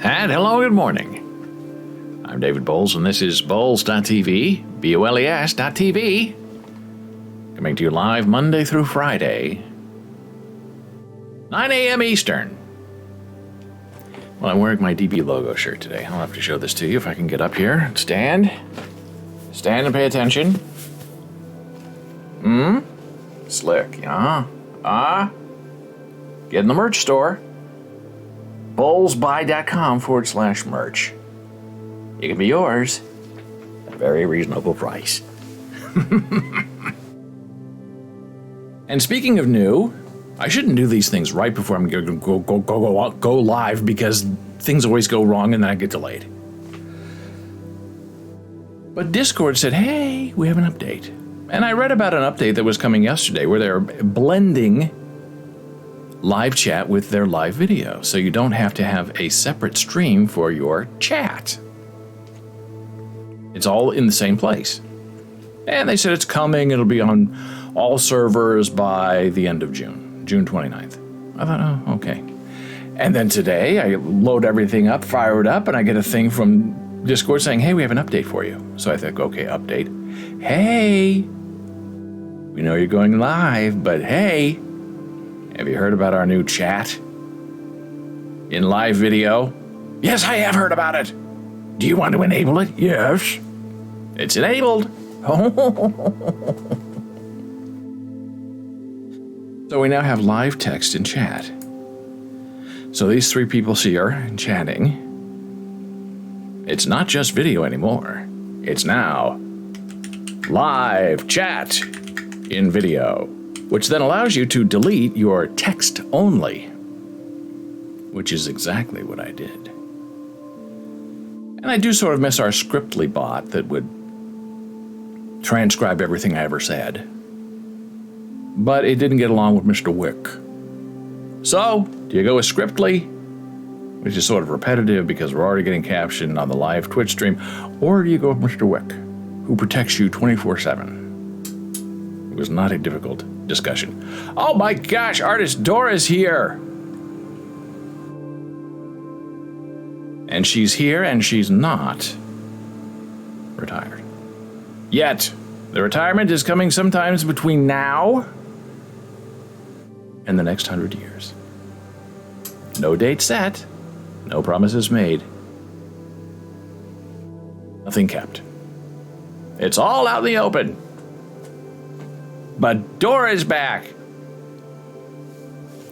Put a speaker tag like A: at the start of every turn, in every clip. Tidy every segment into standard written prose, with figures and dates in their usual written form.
A: And hello, good morning. I'm David Bowles, and this is Bowles.tv, BOLES.tv, coming to you live Monday through Friday, 9 a.m. Eastern. Well, I'm wearing my DB logo shirt today. I'll have to show this to you if I can get up here. Stand and pay attention. Slick, Get in the merch store. bowlesbuy.com/merch. It can be yours at a very reasonable price. And speaking of new, I shouldn't do these things right before I'm going to go live because things always go wrong and then I get delayed. But Discord said, hey, we have an update. And I read about an update that was coming yesterday where they're blending live chat with their live video, so you don't have to have a separate stream for your chat. It's all in the same place. And they said it's coming, it'll be on all servers by the end of June 29th. I thought, oh, okay. And then today, I load everything up, fire it up, and I get a thing from Discord saying, hey, we have an update for you. So I think, okay, update. Hey, we know you're going live, but hey, have you heard about our new chat in live video? Yes, I have heard about it. Do you want to enable it? Yes. It's enabled. So we now have live text in chat. So these three people here chatting. It's not just video anymore. It's now live chat in video, which then allows you to delete your text only, which is exactly what I did. And I do sort of miss our Scriptly bot that would transcribe everything I ever said. But it didn't get along with Mr. Wick. So, do you go with Scriptly, which is sort of repetitive because we're already getting captioned on the live Twitch stream, or do you go with Mr. Wick, who protects you 24/7? It was not a difficult discussion. Oh my gosh, artist Dora's here! And she's here and she's not retired. Yet, the retirement is coming sometimes between now and the next 100 years. No date set, no promises made, nothing kept. It's all out in the open. But Dora's back.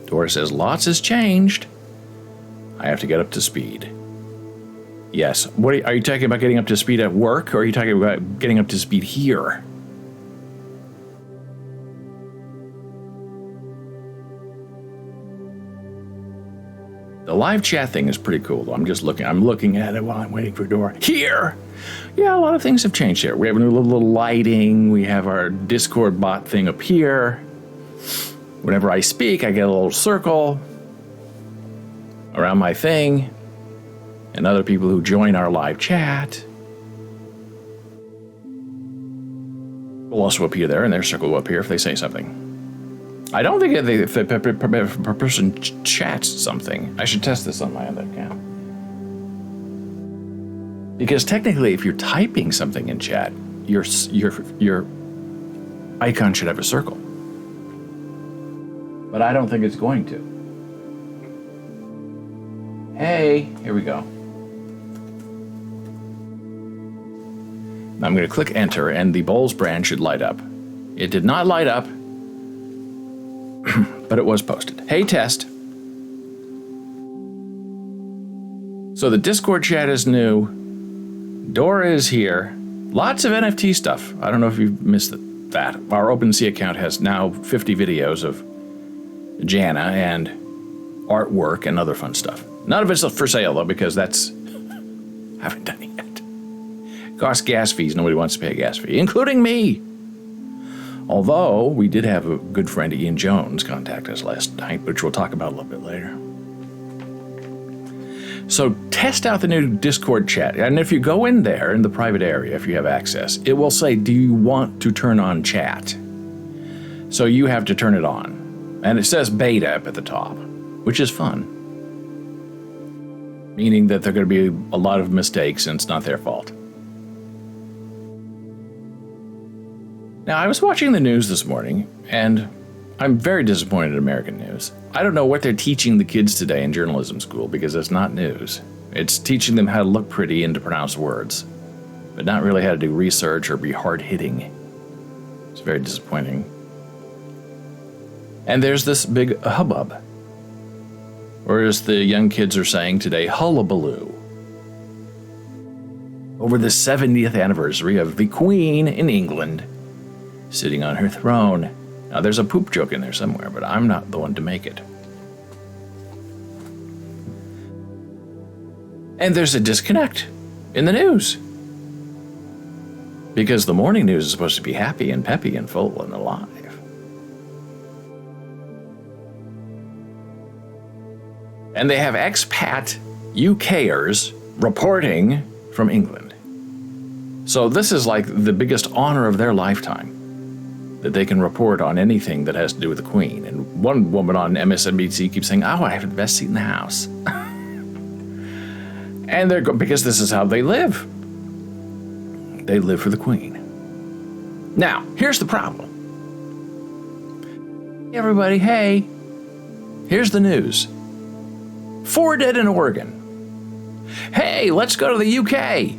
A: Dora says lots has changed. I have to get up to speed. Yes. What are you talking about, getting up to speed at work, or are you talking about getting up to speed here? The live chat thing is pretty cool, though. I'm looking at it while I'm waiting for Dora. Here! Yeah, a lot of things have changed here. We have a new little lighting. We have our Discord bot thing up here. Whenever I speak, I get a little circle around my thing. And other people who join our live chat will also appear there, and their circle will appear if they say something. I don't think if a person chats something. I should test this on my other account. Because technically, if you're typing something in chat, your icon should have a circle. But I don't think it's going to. Hey, here we go. I'm going to click enter, and the Bowles brand should light up. It did not light up, but it was posted. Hey, test. So the Discord chat is new. Dora is here. Lots of NFT stuff. I don't know if you've missed that. Our OpenSea account has now 50 videos of Jana and artwork and other fun stuff. None of it's for sale, though, because that's... I haven't done it yet. Costs gas fees. Nobody wants to pay a gas fee, including me. Although, we did have a good friend, Ian Jones, contact us last night, which we'll talk about a little bit later. So test out the new Discord chat. And if you go in there in the private area, if you have access, it will say, do you want to turn on chat? So you have to turn it on. And it says beta up at the top, which is fun. meaning that there are going to be a lot of mistakes and it's not their fault. Now, I was watching the news this morning, and I'm very disappointed in American news. I don't know what they're teaching the kids today in journalism school, because it's not news. It's teaching them how to look pretty and to pronounce words, but not really how to do research or be hard-hitting. It's very disappointing. And there's this big hubbub, or as the young kids are saying today, hullabaloo, over the 70th anniversary of the Queen in England sitting on her throne. Now, there's a poop joke in there somewhere, but I'm not the one to make it. And there's a disconnect in the news, because the morning news is supposed to be happy and peppy and full and alive. And they have expat UKers reporting from England. So this is like the biggest honor of their lifetime, that they can report on anything that has to do with the Queen. And one woman on MSNBC keeps saying, "Oh, I have the best seat in the house." And they're because this is how they live. They live for the Queen. Now, here's the problem. Hey everybody, hey, here's the news. 4 dead in Oregon. Hey, let's go to the UK.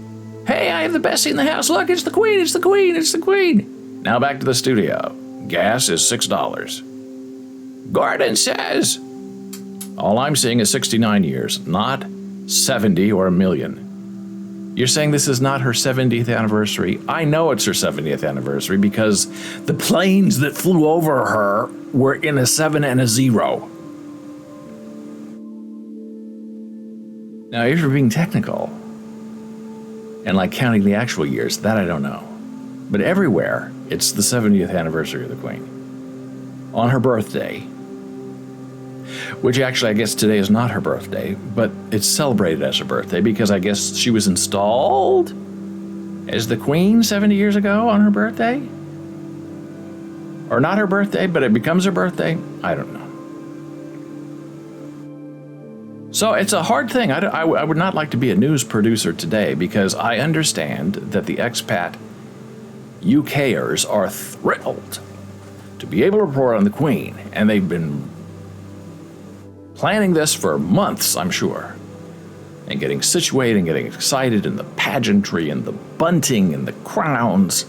A: Hey, I have the best seat in the house. Look, it's the Queen, it's the Queen, it's the Queen. Now back to the studio. Gas is $6. Gordon says, all I'm seeing is 69 years, not 70 or a million. You're saying this is not her 70th anniversary? I know it's her 70th anniversary because the planes that flew over her were in a 7 and a 0. Now, if you're being technical and like counting the actual years, that I don't know. But everywhere, it's the 70th anniversary of the Queen. On her birthday, which actually I guess today is not her birthday, but it's celebrated as her birthday because I guess she was installed as the Queen 70 years ago on her birthday? Or not her birthday, but it becomes her birthday? I don't know. So it's a hard thing. I would not like to be a news producer today because I understand that the expat UKers are thrilled to be able to report on the Queen, and they've been planning this for months, I'm sure, and getting situated and getting excited, and the pageantry and the bunting and the crowns.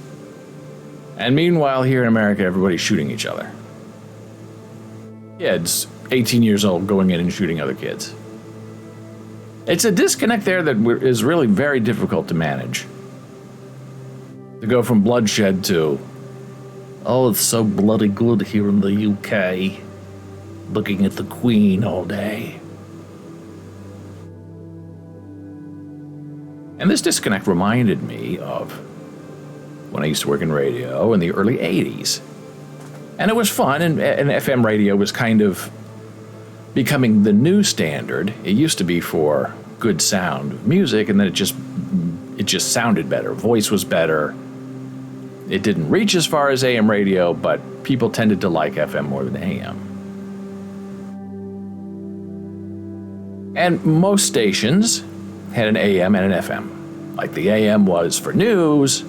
A: And meanwhile, here in America, everybody's shooting each other. Kids, 18 years old, going in and shooting other kids. It's a disconnect there that is really very difficult to manage. To go from bloodshed to, oh, it's so bloody good here in the UK, looking at the Queen all day. And this disconnect reminded me of when I used to work in radio in the early 80s. And it was fun, and FM radio was kind of becoming the new standard. It used to be for good sound music, and then it just sounded better. Voice was better. It didn't reach as far as AM radio, but people tended to like FM more than AM. And most stations had an AM and an FM. Like the AM was for news,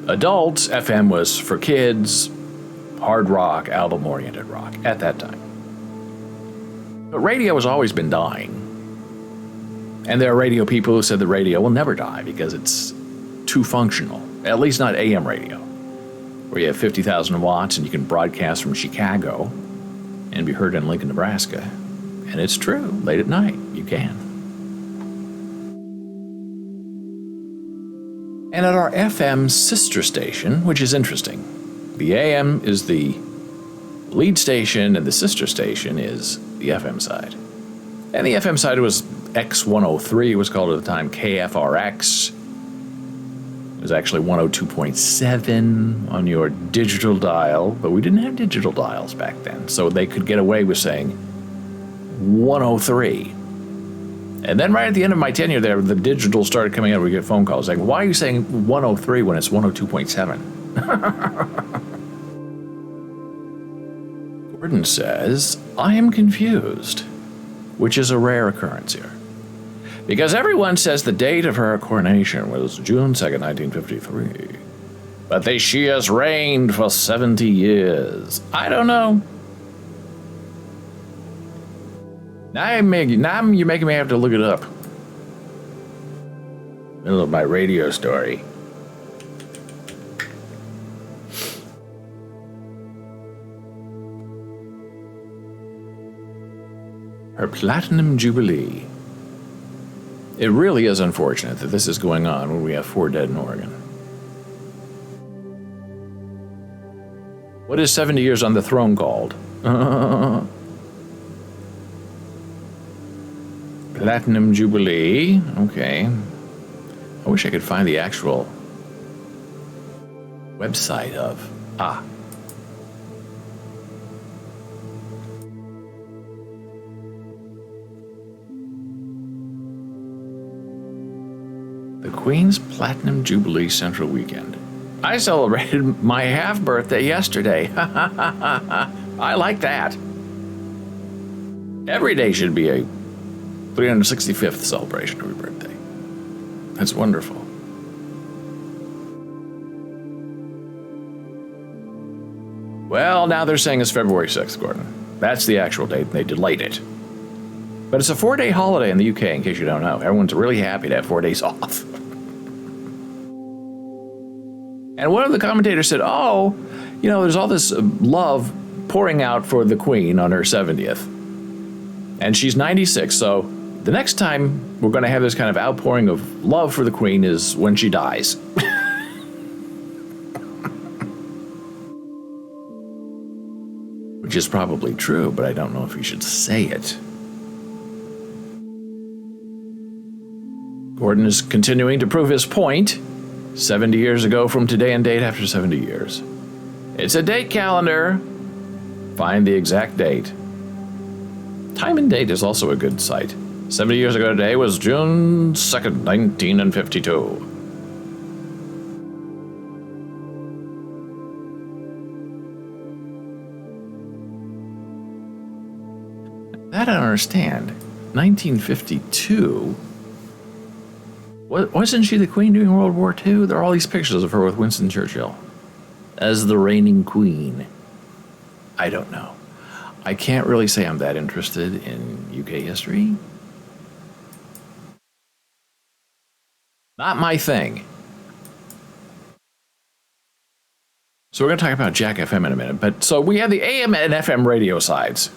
A: adults, FM was for kids, hard rock, album-oriented rock at that time. But radio has always been dying. And there are radio people who said the radio will never die because it's too functional. At least not AM radio, where you have 50,000 watts and you can broadcast from Chicago and be heard in Lincoln, Nebraska. And it's true, late at night, you can. And at our FM sister station, which is interesting, the AM is the lead station and the sister station is the FM side. And the FM side was X103, it was called at the time KFRX. It was actually 102.7 on your digital dial, but we didn't have digital dials back then, so they could get away with saying 103. And then right at the end of my tenure there, the digital started coming out. We get phone calls like, why are you saying 103 when it's 102.7? Gordon says, I am confused, which is a rare occurrence here. Because everyone says the date of her coronation was June 2nd, 1953. But she has reigned for 70 years. I don't know. Now you're making me have to look it up. Middle of my radio story. Her Platinum Jubilee. It really is unfortunate that this is going on when we have 4 dead in Oregon. What is 70 years on the throne called? Platinum Jubilee. Okay. I wish I could find the actual website of. The Queen's Platinum Jubilee Central Weekend. I celebrated my half birthday yesterday. I like that. Every day should be a 365th celebration of your birthday. That's wonderful. Well, now they're saying it's February 6th, Gordon. That's the actual date, and they delayed it. But it's a 4-day holiday in the UK, in case you don't know. Everyone's really happy to have 4 days off. And one of the commentators said, there's all this love pouring out for the Queen on her 70th. And she's 96, so the next time we're going to have this kind of outpouring of love for the Queen is when she dies. Which is probably true, but I don't know if you should say it. Gordon is continuing to prove his point. 70 years ago from today and date after 70 years. It's a date calendar. Find the exact date. Time and Date is also a good site. 70 years ago today was June 2nd, 1952. That I don't understand. 1952? Wasn't she the Queen during World War II? There are all these pictures of her with Winston Churchill as the reigning Queen. I don't know. I can't really say I'm that interested in UK history. Not my thing. So we're going to talk about Jack FM in a minute. But so we have the AM and FM radio sides.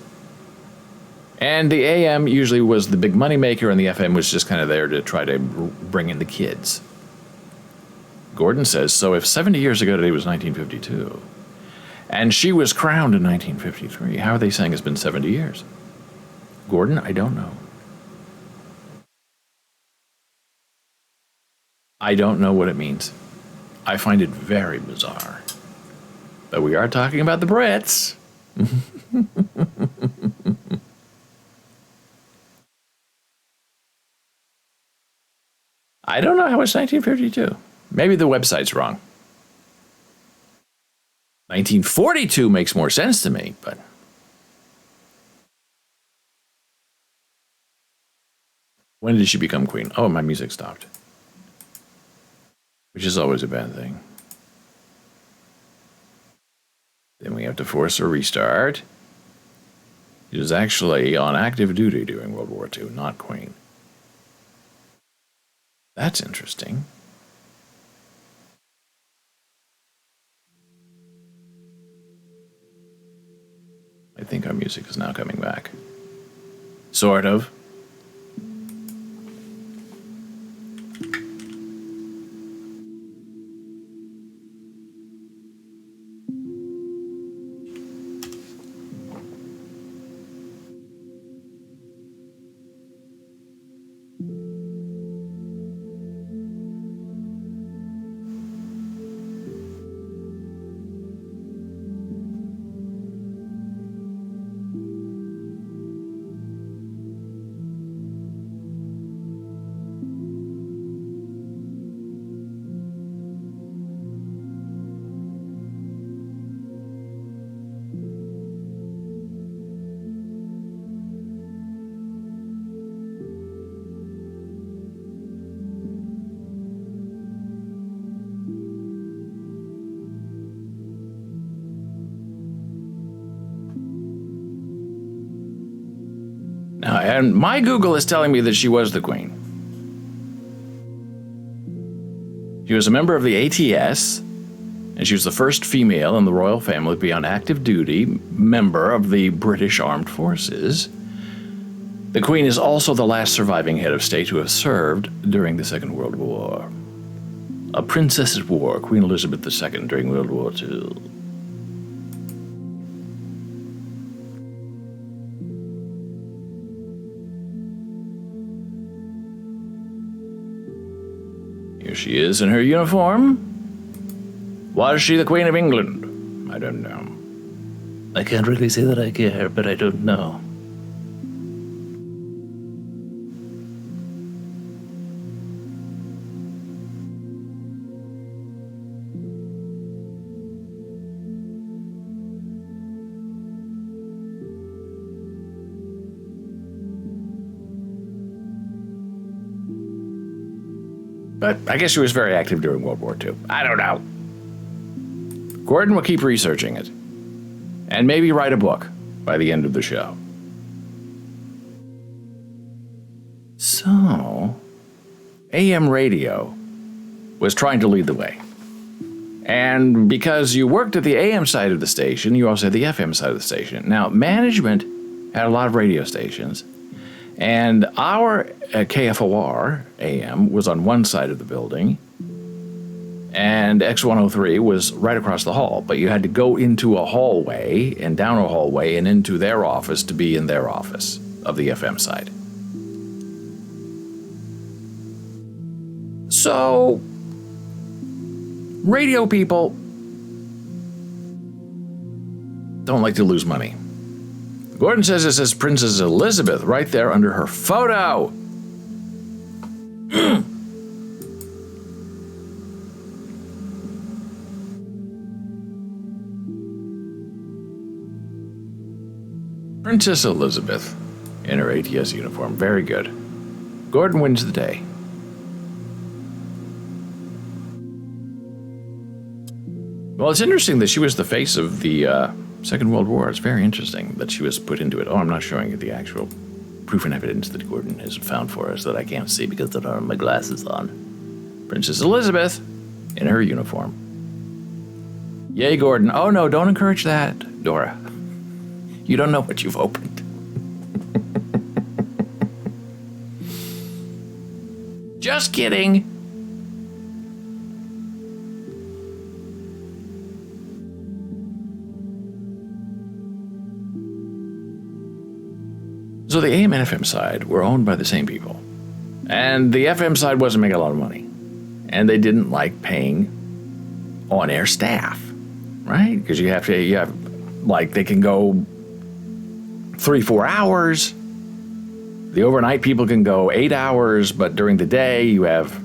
A: And the AM usually was the big money maker, and the FM was just kind of there to try to bring in the kids. Gordon says, so if 70 years ago today was 1952, and she was crowned in 1953, how are they saying it's been 70 years? Gordon, I don't know. I don't know what it means. I find it very bizarre. But we are talking about the Brits. I don't know how it's 1952. Maybe the website's wrong. 1942 makes more sense to me, but... When did she become queen? Oh, my music stopped. Which is always a bad thing. Then we have to force a restart. She was actually on active duty during World War II, not queen. That's interesting. I think our music is now coming back. Sort of. And my Google is telling me that she was the Queen. She was a member of the ATS, and she was the first female in the royal family to be on active duty member of the British Armed Forces. The Queen is also the last surviving head of state to have served during the Second World War. A princess at war, Queen Elizabeth II during World War II. Here she is in her uniform. Was she the Queen of England? I don't know. I can't really say that I care, but I don't know. But I guess she was very active during World War II. I don't know. Gordon will keep researching it. And maybe write a book by the end of the show. So, AM radio was trying to lead the way. And because you worked at the AM side of the station, you also had the FM side of the station. Now, management had a lot of radio stations. And our KFOR AM was on one side of the building, and X103 was right across the hall. But you had to go into a hallway and down a hallway and into their office to be in their office of the FM side. So, radio people don't like to lose money. Gordon says it says Princess Elizabeth right there under her photo. Princess Elizabeth in her ATS uniform. Very good. Gordon wins the day. Well, it's interesting that she was the face of the Second World War. It's very interesting that she was put into it. Oh, I'm not showing you the actual proof and evidence that Gordon has found for us that I can't see because I don't have my glasses on. Princess Elizabeth in her uniform. Yay, Gordon. Oh, no, don't encourage that, Dora. You don't know what you've opened. Just kidding. So the AM and FM side were owned by the same people. And the FM side wasn't making a lot of money. And they didn't like paying on-air staff, right? Because you have, like, they can go 3-4 hours. The overnight people can go 8 hours, but during the day you have,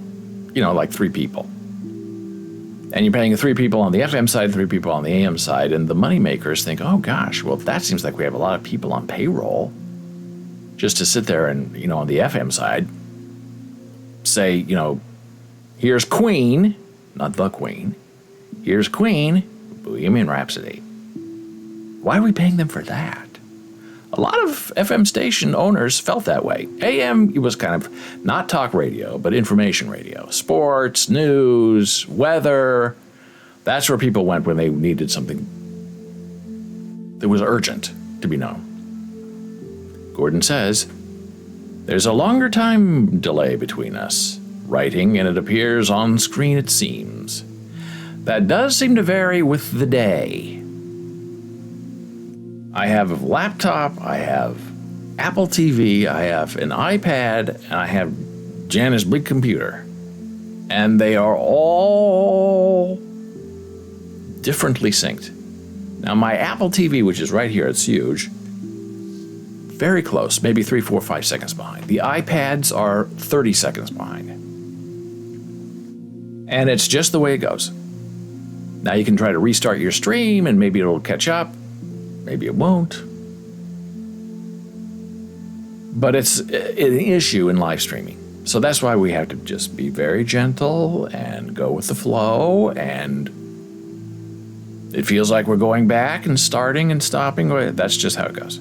A: like 3 people. And you're paying 3 people on the FM side, 3 people on the AM side, and the moneymakers think, oh gosh, well, that seems like we have a lot of people on payroll. Just to sit there and, on the FM side, say, here's Queen, not the Queen. Here's Queen, Bohemian Rhapsody. Why are we paying them for that? A lot of FM station owners felt that way. AM was kind of not talk radio, but information radio. Sports, news, weather. That's where people went when they needed something that was urgent to be known. Gordon says, there's a longer time delay between us, writing, and it appears on screen it seems. That does seem to vary with the day. I have a laptop, I have Apple TV, I have an iPad, and I have Jana's big computer. And they are all differently synced. Now my Apple TV, which is right here, it's huge, very close, maybe 3, 4, 5 seconds behind. The iPads are 30 seconds behind. And it's just the way it goes. Now you can try to restart your stream and maybe it'll catch up. Maybe it won't. But it's an issue in live streaming. So that's why we have to just be very gentle and go with the flow. And it feels like we're going back and starting and stopping. That's just how it goes.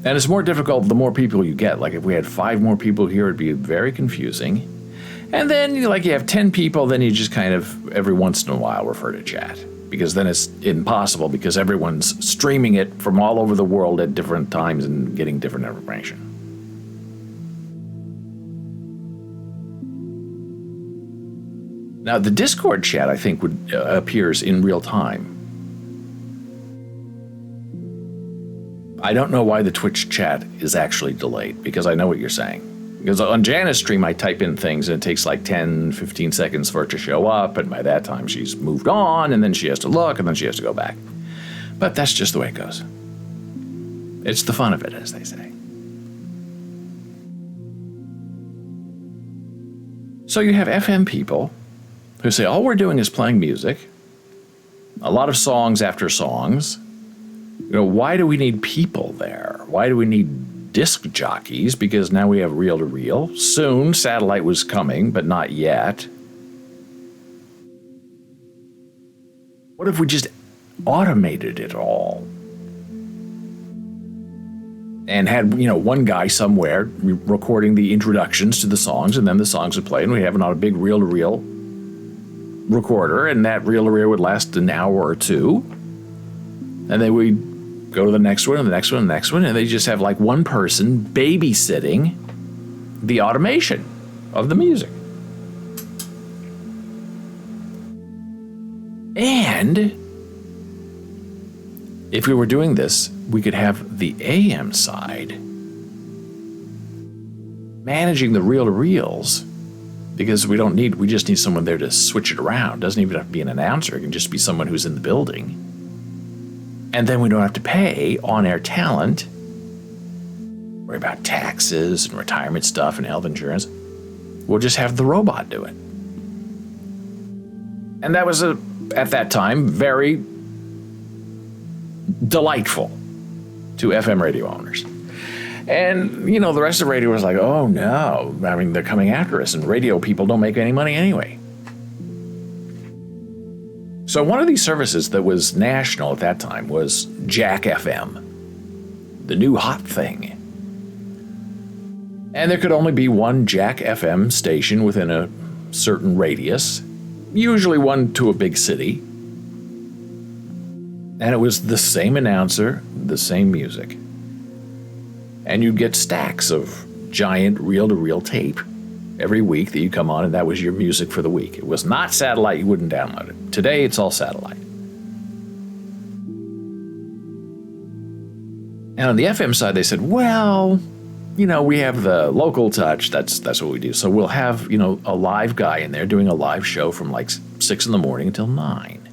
A: And it's more difficult the more people you get. Like if we had 5 more people here, it'd be very confusing. And then you have 10 people, then you just kind of every once in a while refer to chat. Because then it's impossible because everyone's streaming it from all over the world at different times and getting different information. Now, the Discord chat, I think, appears in real time. I don't know why the Twitch chat is actually delayed, because I know what you're saying. Because on Jana's stream, I type in things, and it takes like 10, 15 seconds for it to show up, and by that time she's moved on, and then she has to look, and then she has to go back. But that's just the way it goes. It's the fun of it, as they say. So you have FM people who say, all we're doing is playing music, a lot of songs after songs. Why do we need people there? Why do we need disc jockeys? Because now we have reel-to-reel. Soon, satellite was coming, but not yet. What if we just automated it all? And had, one guy somewhere recording the introductions to the songs, and then the songs would play, and we'd have a big reel-to-reel recorder, and that reel-to-reel would last an hour or two. And then we'd go to the next one, and the next one, and the next one, and they just have one person babysitting the automation of the music. And if we were doing this, we could have the AM side managing the reel-to-reels, because we just need someone there to switch it around. It doesn't even have to be an announcer. It can just be someone who's in the building. And then we don't have to pay on-air talent, worry about taxes and retirement stuff and health insurance. We'll just have the robot do it. And that was, at that time, very delightful to FM radio owners. And, the rest of radio was like, oh no, they're coming after us, and radio people don't make any money anyway. So one of these services that was national at that time was Jack FM, the new hot thing. And there could only be one Jack FM station within a certain radius, usually one to a big city. And it was the same announcer, the same music. And you'd get stacks of giant reel-to-reel tape every week that you come on, and that was your music for the week. It was not satellite, you wouldn't download it. Today, it's all satellite. And on the FM side, they said, well, we have the local touch, that's what we do. So we'll have, a live guy in there doing a live show from 6 in the morning until 9.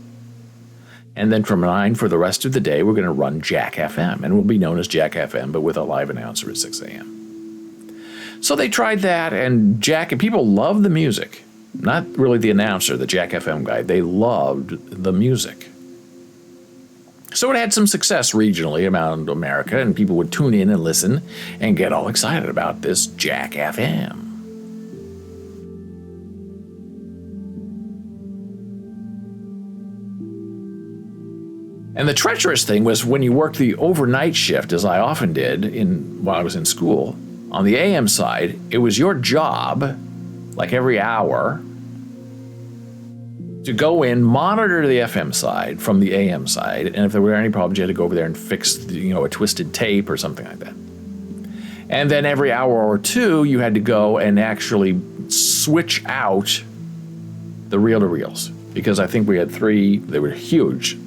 A: And then from 9 for the rest of the day, we're going to run Jack FM, and we'll be known as Jack FM, but with a live announcer at 6 a.m. So they tried that, and people loved the music. Not really the announcer, the Jack FM guy. They loved the music. So it had some success regionally around America, and people would tune in and listen and get all excited about this Jack FM. And the treacherous thing was when you worked the overnight shift, as I often did while I was in school, on the AM side, it was your job, every hour, to go in, monitor the FM side from the AM side, and if there were any problems, you had to go over there and fix, a twisted tape or something like that. And then every hour or two, you had to go and actually switch out the reel-to-reels, because I think we had 3, they were huge,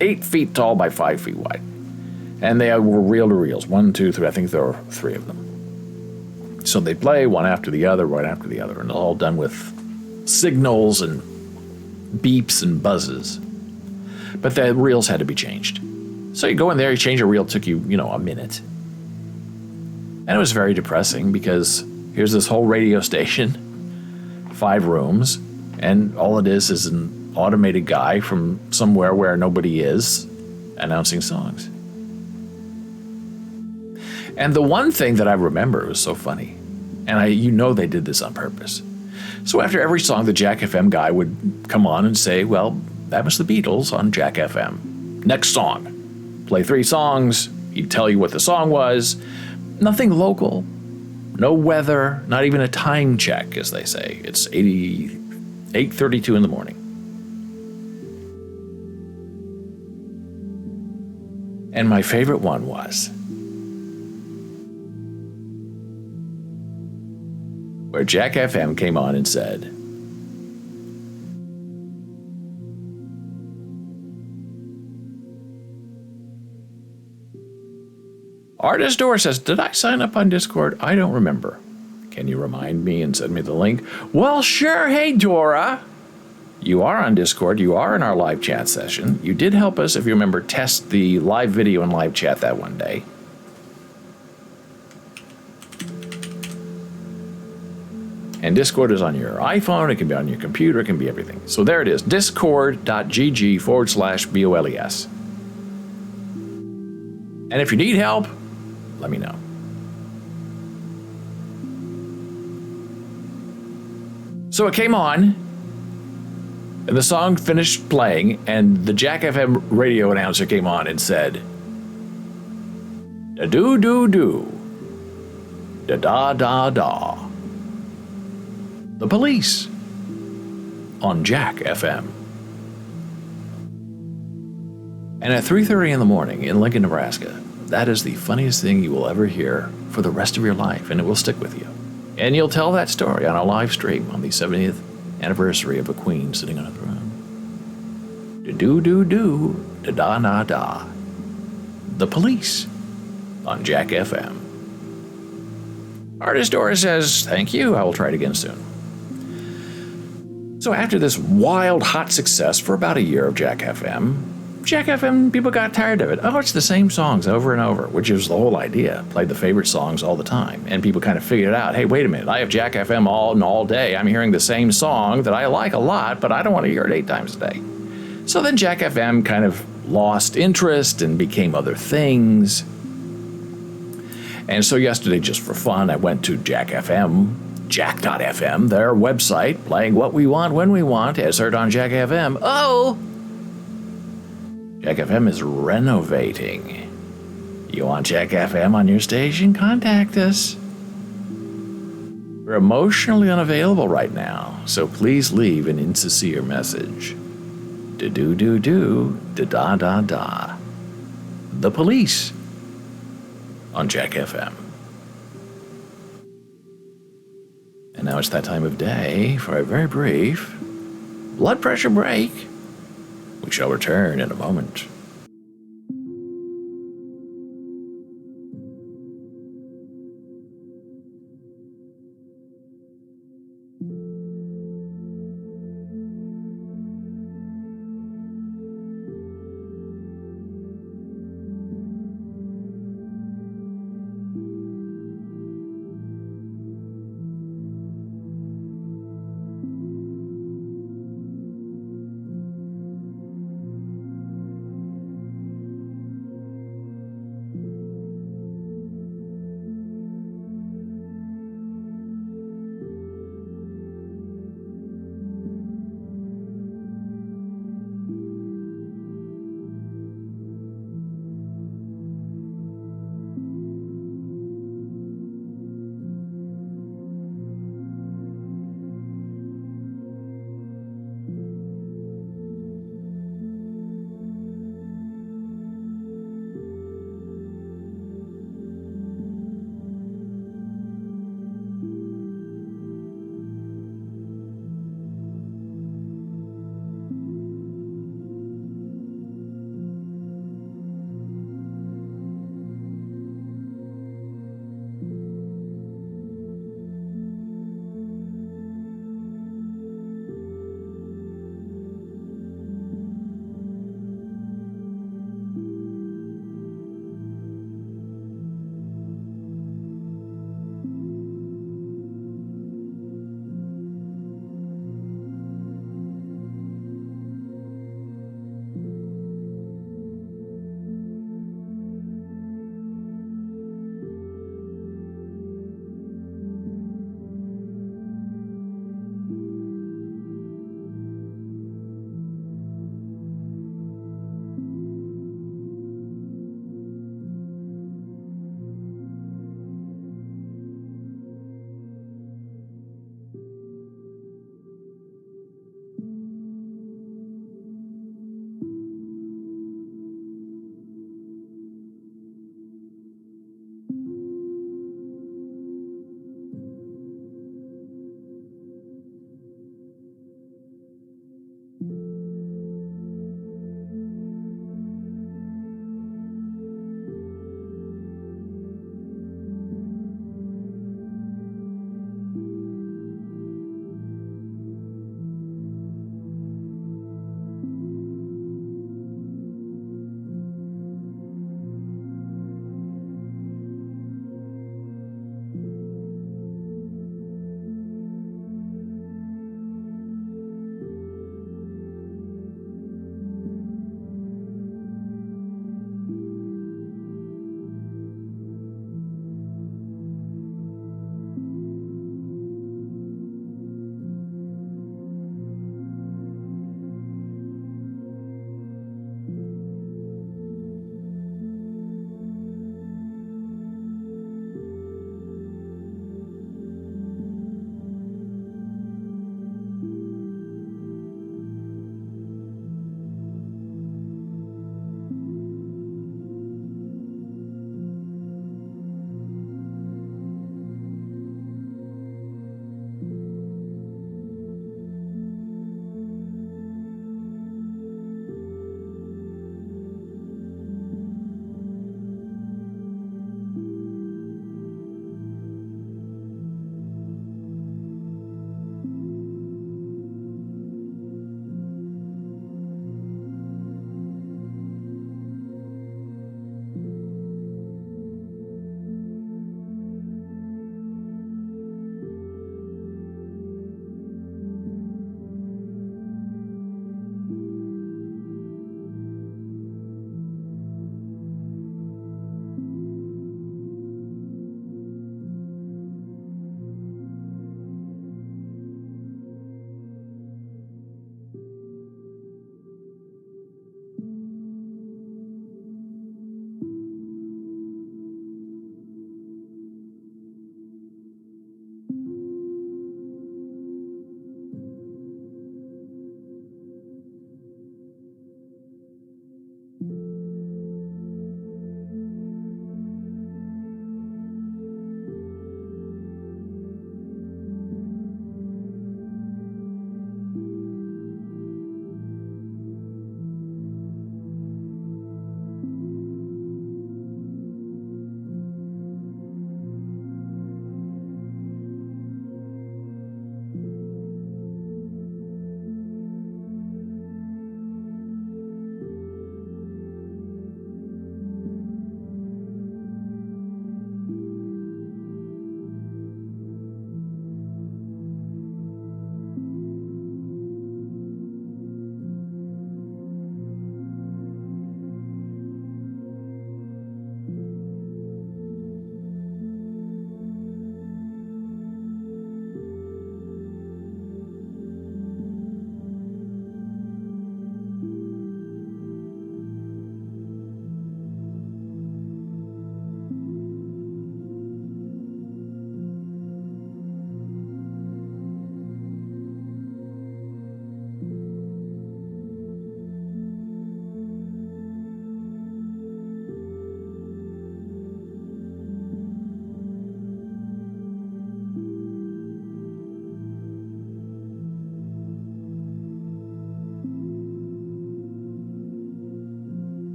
A: 8 feet tall by 5 feet wide. And they were reel-to-reels, 1, 2, 3, I think there were 3 of them. So they play one after the other, right after the other, and all done with signals and beeps and buzzes. But the reels had to be changed. So you go in there, you change a reel, it took you, a minute. And it was very depressing because here's this whole radio station, 5 rooms, and all it is an automated guy from somewhere where nobody is announcing songs. And the one thing that I remember, it was so funny, and they did this on purpose. So after every song, the Jack FM guy would come on and say, well, that was the Beatles on Jack FM. Next song. Play 3 songs, He'd tell you what the song was. Nothing local. No weather, not even a time check, as they say. It's 8:32 in the morning. And my favorite one was where Jack FM came on and said, Artist Dora says, did I sign up on Discord? I don't remember. Can you remind me and send me the link? Well, sure. Hey, Dora. You are on Discord. You are in our live chat session. You did help us, if you remember, test the live video and live chat that one day. And Discord is on your iPhone. It can be on your computer. It can be everything. So there it is. Discord.gg/BOLES. And if you need help, let me know. So it came on, and the song finished playing, and the Jack FM radio announcer came on and said, da-do-do-do, da-da-da-da. The Police on Jack FM. And at 3:30 in the morning in Lincoln, Nebraska, that is the funniest thing you will ever hear for the rest of your life, and it will stick with you. And you'll tell that story on a live stream on the 70th anniversary of a queen sitting on a throne. Da-do-do-do, da-da-da-da. The Police on Jack FM. Artist Dora says, thank you, I will try it again soon. So after this wild, hot success for about a year of Jack FM, people got tired of it. Oh, it's the same songs over and over, which is the whole idea. Played the favorite songs all the time. And people kind of figured out, hey, wait a minute, I have Jack FM all day. I'm hearing the same song that I like a lot, but I don't want to hear it 8 times a day. So then Jack FM kind of lost interest and became other things. And so yesterday, just for fun, I went to Jack FM, Jack.fm, their website, playing what we want when we want, as heard on Jack FM. Oh! Jack FM is renovating. You want Jack FM on your station? Contact us. We're emotionally unavailable right now, so please leave an insincere message. Da-do-do-do, da-da-da-da. The Police on Jack FM. And now it's that time of day for a very brief blood pressure break. We shall return in a moment.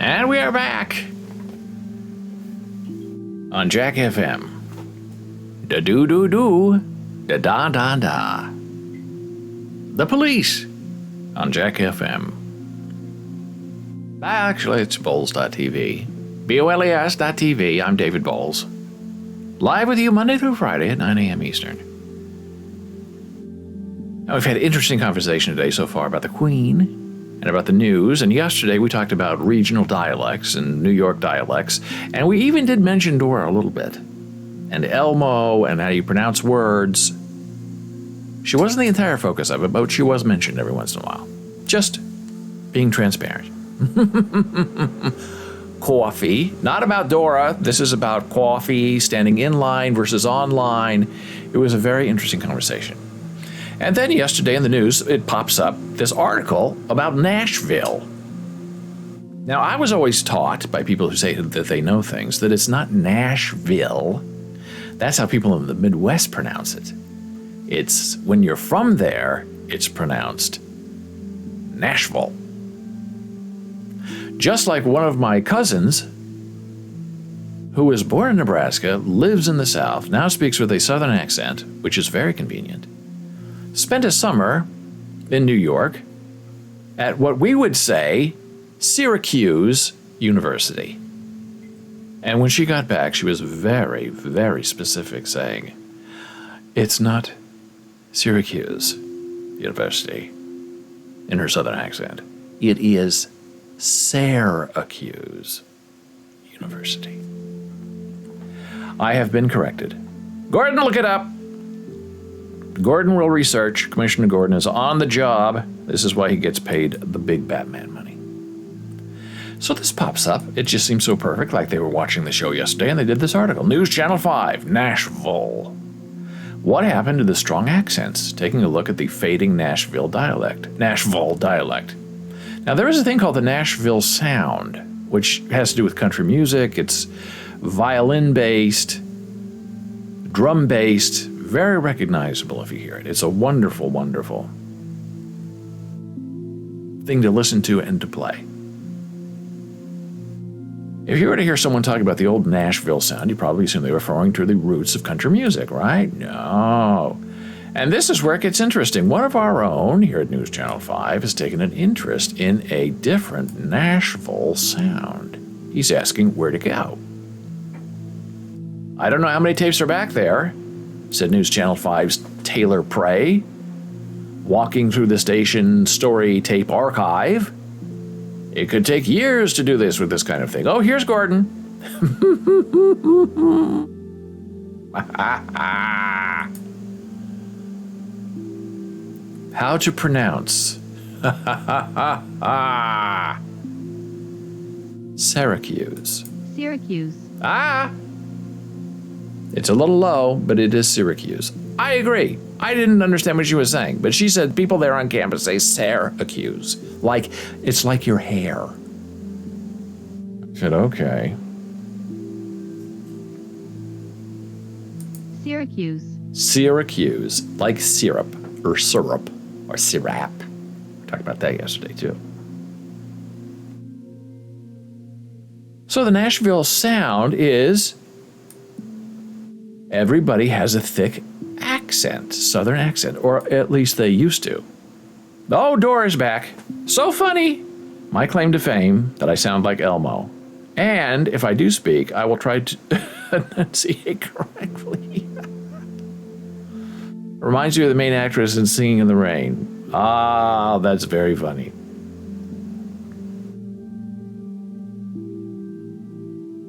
A: And we are back on Jack FM. Da doo doo doo, da da da da. The Police on Jack FM. Actually, it's Bowles.tv. BOLES.tv. I'm David Bowles. Live with you Monday through Friday at 9 a.m. Eastern. Now, we've had an interesting conversation today so far about the Queen and about the news. And yesterday we talked about regional dialects and New York dialects. And we even did mention Dora a little bit. And Elmo and how you pronounce words. She wasn't the entire focus of it, but she was mentioned every once in a while. Just being transparent. Coffee. Not about Dora. This is about coffee, standing in line versus online. It was a very interesting conversation. And then yesterday in the news, it pops up this article about Nashville. Now, I was always taught by people who say that they know things that it's not Nashville. That's how people in the Midwest pronounce it. It's when you're from there, it's pronounced Nashville. Just like one of my cousins, who was born in Nebraska, lives in the South, now speaks with a Southern accent, which is very convenient, spent a summer in New York at what we would say Syracuse University. And when she got back, she was very, very specific, saying, it's not Syracuse University, in her Southern accent. It is Syracuse University. I have been corrected. Gordon, look it up. Gordon will research. Commissioner Gordon is on the job. This is why he gets paid the big Batman money. So this pops up. It just seems so perfect, like they were watching the show yesterday and they did this article. News Channel 5, Nashville. What happened to the strong accents? Taking a look at the fading Nashville dialect. Now, there is a thing called the Nashville sound, which has to do with country music. It's violin-based, drum-based, very recognizable if you hear it. It's a wonderful, wonderful thing to listen to and to play. If you were to hear someone talk about the old Nashville sound, you'd probably assume they were referring to the roots of country music, right? No. And this is where it gets interesting. One of our own here at News Channel 5 has taken an interest in a different Nashville sound. He's asking where to go. I don't know how many tapes are back there, said News Channel 5's Taylor Prey, walking through the station story tape archive. It could take years to do this with this kind of thing. Oh, here's Gordon. How to pronounce Syracuse.
B: Syracuse.
A: It's a little low, but it is Syracuse. I agree. I didn't understand what she was saying, but she said people there on campus say Syracuse. Like, it's like your hair. I said, okay.
B: Syracuse.
A: Syracuse, like syrup, or syrup, or syrup. We talked about that yesterday, too. So the Nashville sound is everybody has a thick accent, Southern accent, or at least they used to. Oh, Dora's back. So funny. My claim to fame that I sound like Elmo. And if I do speak, I will try to enunciate correctly. Reminds you of the main actress in Singing in the Rain. Ah, that's very funny.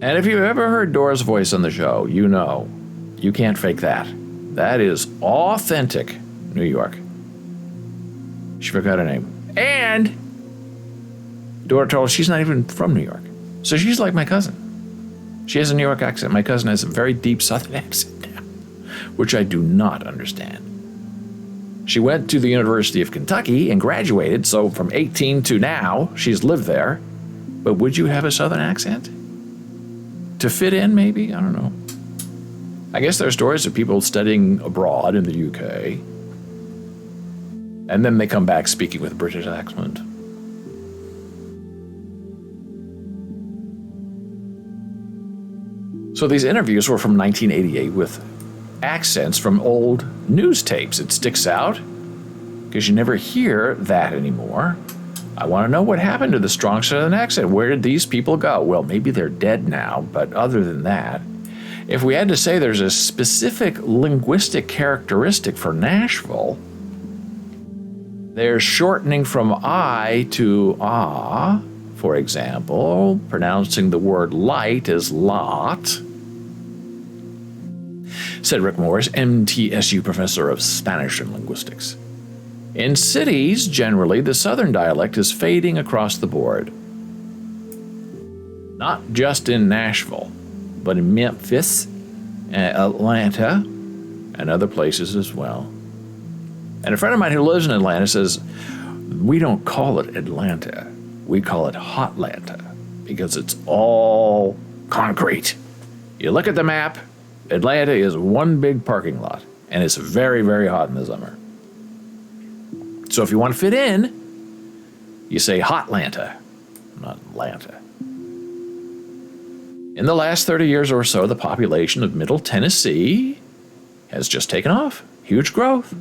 A: And if you've ever heard Dora's voice on the show, you know you can't fake that. That is authentic New York. She forgot her name. And Dora told us she's not even from New York. So she's like my cousin. She has a New York accent. My cousin has a very deep Southern accent now, which I do not understand. She went to the University of Kentucky and graduated, so from 18 to now, she's lived there. But would you have a Southern accent? To fit in, maybe? I don't know. I guess there are stories of people studying abroad in the UK, and then they come back speaking with a British accent. So these interviews were from 1988 with accents from old news tapes. It sticks out because you never hear that anymore. I want to know what happened to the strong Southern accent. Where did these people go? Well, maybe they're dead now, but other than that, if we had to say there's a specific linguistic characteristic for Nashville, there's shortening from I to ah. For example, pronouncing the word light as lot, said Rick Morris, MTSU professor of Spanish and linguistics. In cities, generally, the southern dialect is fading across the board. Not just in Nashville, but in Memphis, Atlanta, and other places as well. And a friend of mine who lives in Atlanta says, we don't call it Atlanta. We call it Hotlanta because it's all concrete. You look at the map, Atlanta is one big parking lot, and it's very, very hot in the summer. So if you want to fit in, you say Hotlanta, not Atlanta. In the last 30 years or so, the population of Middle Tennessee has just taken off. Huge growth.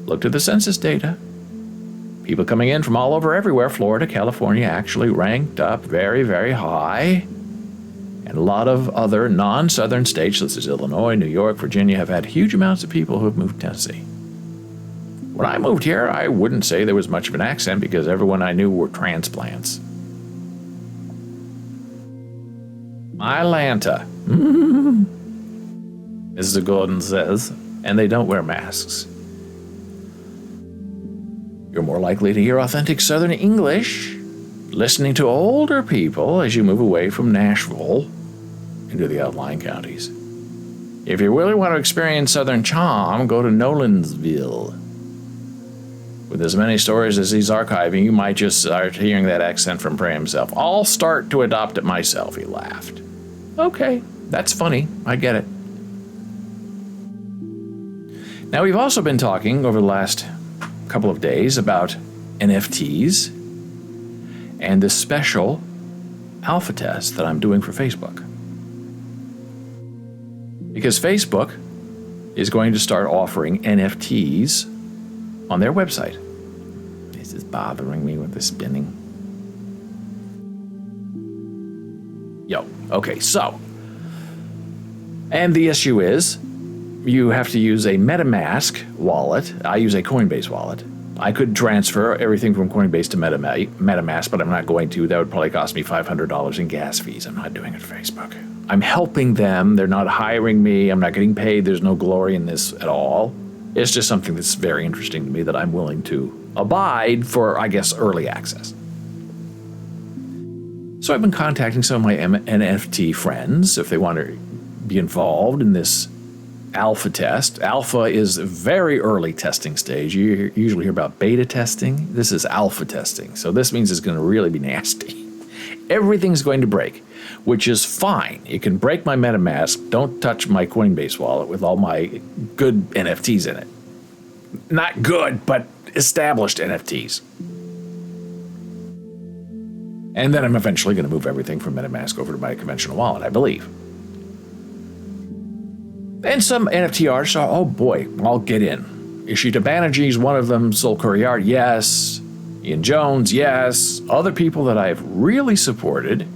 A: Look at the census data. People coming in from all over everywhere. Florida, California actually ranked up very, very high. And a lot of other non-southern states, such as Illinois, New York, Virginia, have had huge amounts of people who have moved to Tennessee. When I moved here, I wouldn't say there was much of an accent because everyone I knew were transplants. Mylanta, Mrs. Gordon says, and they don't wear masks. You're more likely to hear authentic Southern English listening to older people as you move away from Nashville into the outlying counties. If you really want to experience Southern charm, go to Nolensville. With as many stories as he's archiving, you might just start hearing that accent from Prey himself. I'll start to adopt it myself, he laughed. Okay, that's funny. I get it. Now, we've also been talking over the last couple of days about NFTs and this special alpha test that I'm doing for Facebook. Because Facebook is going to start offering NFTs on their website. This is bothering me with the spinning. Okay, so. And the issue is, you have to use a MetaMask wallet. I use a Coinbase wallet. I could transfer everything from Coinbase to MetaMask, but I'm not going to. That would probably cost me $500 in gas fees. I'm not doing it for Facebook. I'm helping them. They're not hiring me. I'm not getting paid. There's no glory in this at all. It's just something that's very interesting to me that I'm willing to abide for, I guess, early access. So I've been contacting some of my NFT friends if they want to be involved in this alpha test. Alpha is a very early testing stage. You usually hear about beta testing. This is alpha testing. So this means it's going to really be nasty. Everything's going to break, which is fine. It can break my MetaMask. Don't touch my Coinbase wallet with all my good NFTs in it. Not good, but established NFTs. And then I'm eventually going to move everything from MetaMask over to my conventional wallet, I believe. And some NFT artists are, oh boy, I'll get in. Ishita Banerjee's one of them, Soul Curryard, yes. Ian Jones, yes. Other people that I've really supported,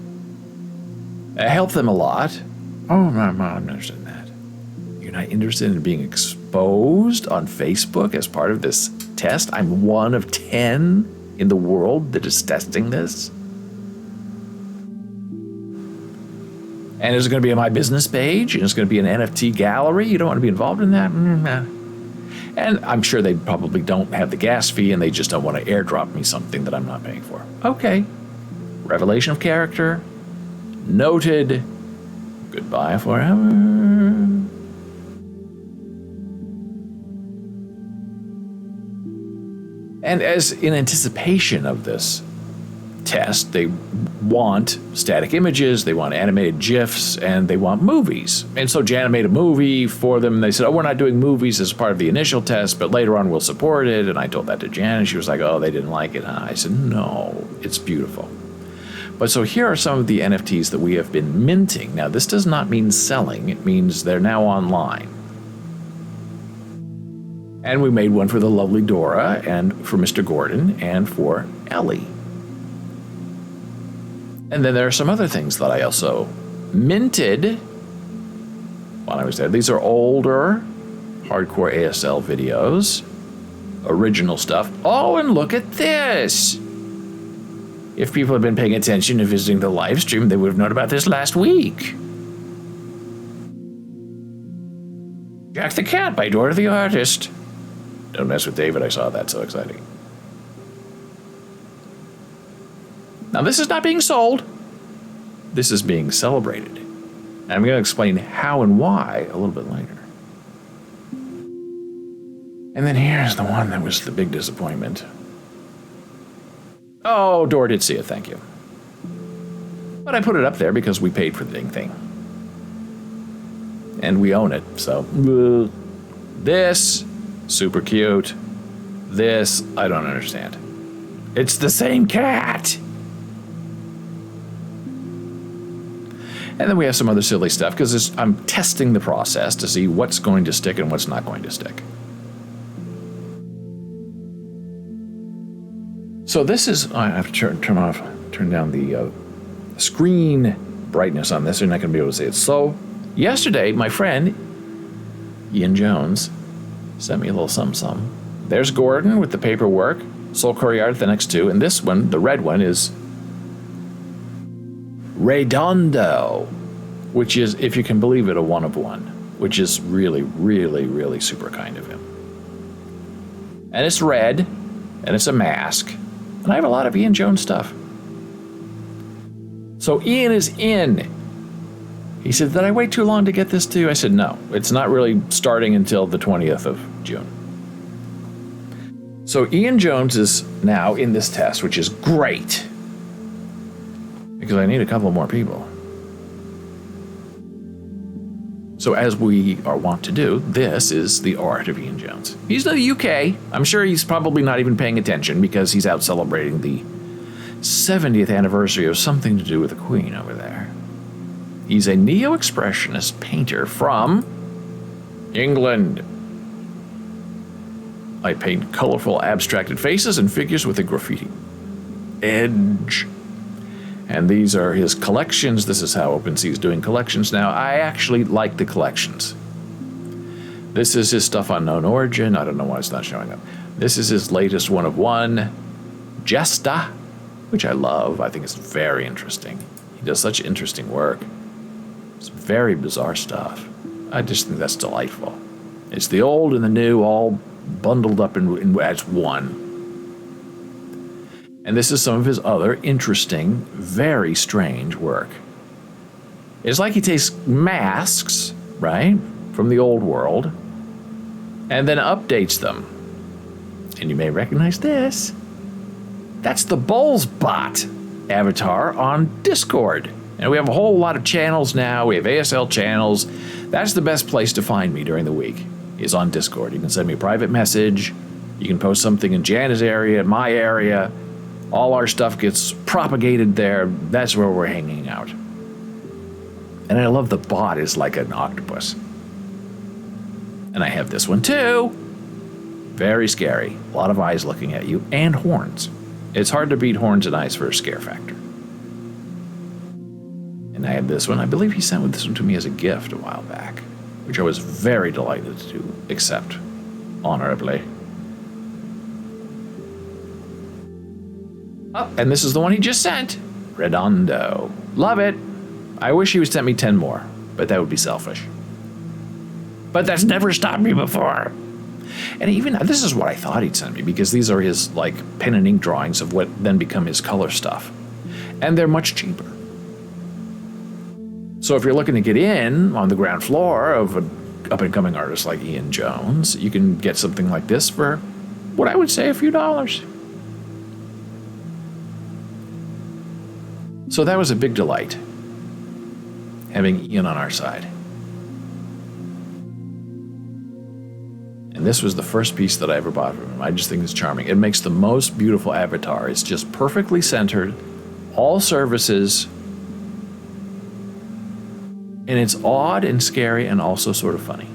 A: helped them a lot. Oh, I'm not interested in that. You're not interested in being exposed on Facebook as part of this test? I'm one of 10 in the world that is testing this. And is it going to be on my business page? And it's going to be an NFT gallery? You don't want to be involved in that? And I'm sure they probably don't have the gas fee and they just don't want to airdrop me something that I'm not paying for. Okay. Revelation of character. Noted. Goodbye forever. And as in anticipation of this test, they want static images, they want animated GIFs, and they want movies. And so Jan made a movie for them. They said, oh, we're not doing movies as part of the initial test, but later on we'll support it. And I told that to Jan, and she was like, oh, they didn't like it, huh? I said, no, it's beautiful. But so here are some of the NFTs that we have been minting. Now, this does not mean selling. It means they're now online. And we made one for the lovely Dora and for Mr. Gordon and for Ellie. And then there are some other things that I also minted while I was there. These are older hardcore ASL videos, original stuff. Oh, and look at this. If people had been paying attention and visiting the live stream, they would have known about this last week. Jack the Cat by Dora the Artist. Don't mess with David, I saw that, so exciting. Now this is not being sold. This is being celebrated. And I'm going to explain how and why a little bit later. And then here's the one that was the big disappointment. Oh, Dora did see it, thank you. But I put it up there because we paid for the dang thing. And we own it, so. This, super cute. This, I don't understand. It's the same cat! And then we have some other silly stuff because I'm testing the process to see what's going to stick and what's not going to stick. So this is, I have to turn down the screen brightness on this. You're not going to be able to see it. So yesterday, my friend, Ian Jones, sent me a little something. There's Gordon with the paperwork, Soul Curry Art, the next two. And this one, the red one, is Redondo, which is, if you can believe it, a one of one, which is really, really, really super kind of him. And it's red, and it's a mask. And I have a lot of Ian Jones stuff. So Ian is in. He said, did I wait too long to get this to you? I said, no, it's not really starting until the 20th of June. So Ian Jones is now in this test, which is great. Because I need a couple more people. So as we are wont to do, this is the art of Ian Jones. He's in the UK. I'm sure he's probably not even paying attention because he's out celebrating the 70th anniversary of something to do with the Queen over there. He's a neo-expressionist painter from England. I paint colorful abstracted faces and figures with a graffiti edge. And these are his collections. This is how OpenSea is doing collections now. I actually like the collections. This is his stuff on Known Origin. I don't know why it's not showing up. This is his latest one of one, Gesta, which I love. I think it's very interesting. He does such interesting work. It's very bizarre stuff. I just think that's delightful. It's the old and the new all bundled up as one. And this is some of his other interesting, very strange work. It's like he takes masks, right, from the old world, and then updates them. And you may recognize this. That's the BullsBot avatar on Discord. And we have a whole lot of channels now. We have ASL channels. That's the best place to find me during the week, is on Discord. You can send me a private message. You can post something in Jana's area, my area. All our stuff gets propagated there. That's where we're hanging out. And I love the bot is like an octopus. And I have this one too. Very scary. A lot of eyes looking at you and horns. It's hard to beat horns and eyes for a scare factor. And I have this one. I believe he sent this one to me as a gift a while back, which I was very delighted to accept honorably. Oh, and this is the one he just sent. Redondo. Love it. I wish he would send me 10 more, but that would be selfish. But that's never stopped me before. And even, this is what I thought he'd send me, because these are his, like, pen and ink drawings of what then become his color stuff. And they're much cheaper. So if you're looking to get in on the ground floor of an up-and-coming artist like Ian Jones, you can get something like this for, what I would say, a few dollars. So that was a big delight, having Ian on our side. And this was the first piece that I ever bought from him. I just think it's charming. It makes the most beautiful avatar. It's just perfectly centered, all services, and it's odd and scary and also sort of funny.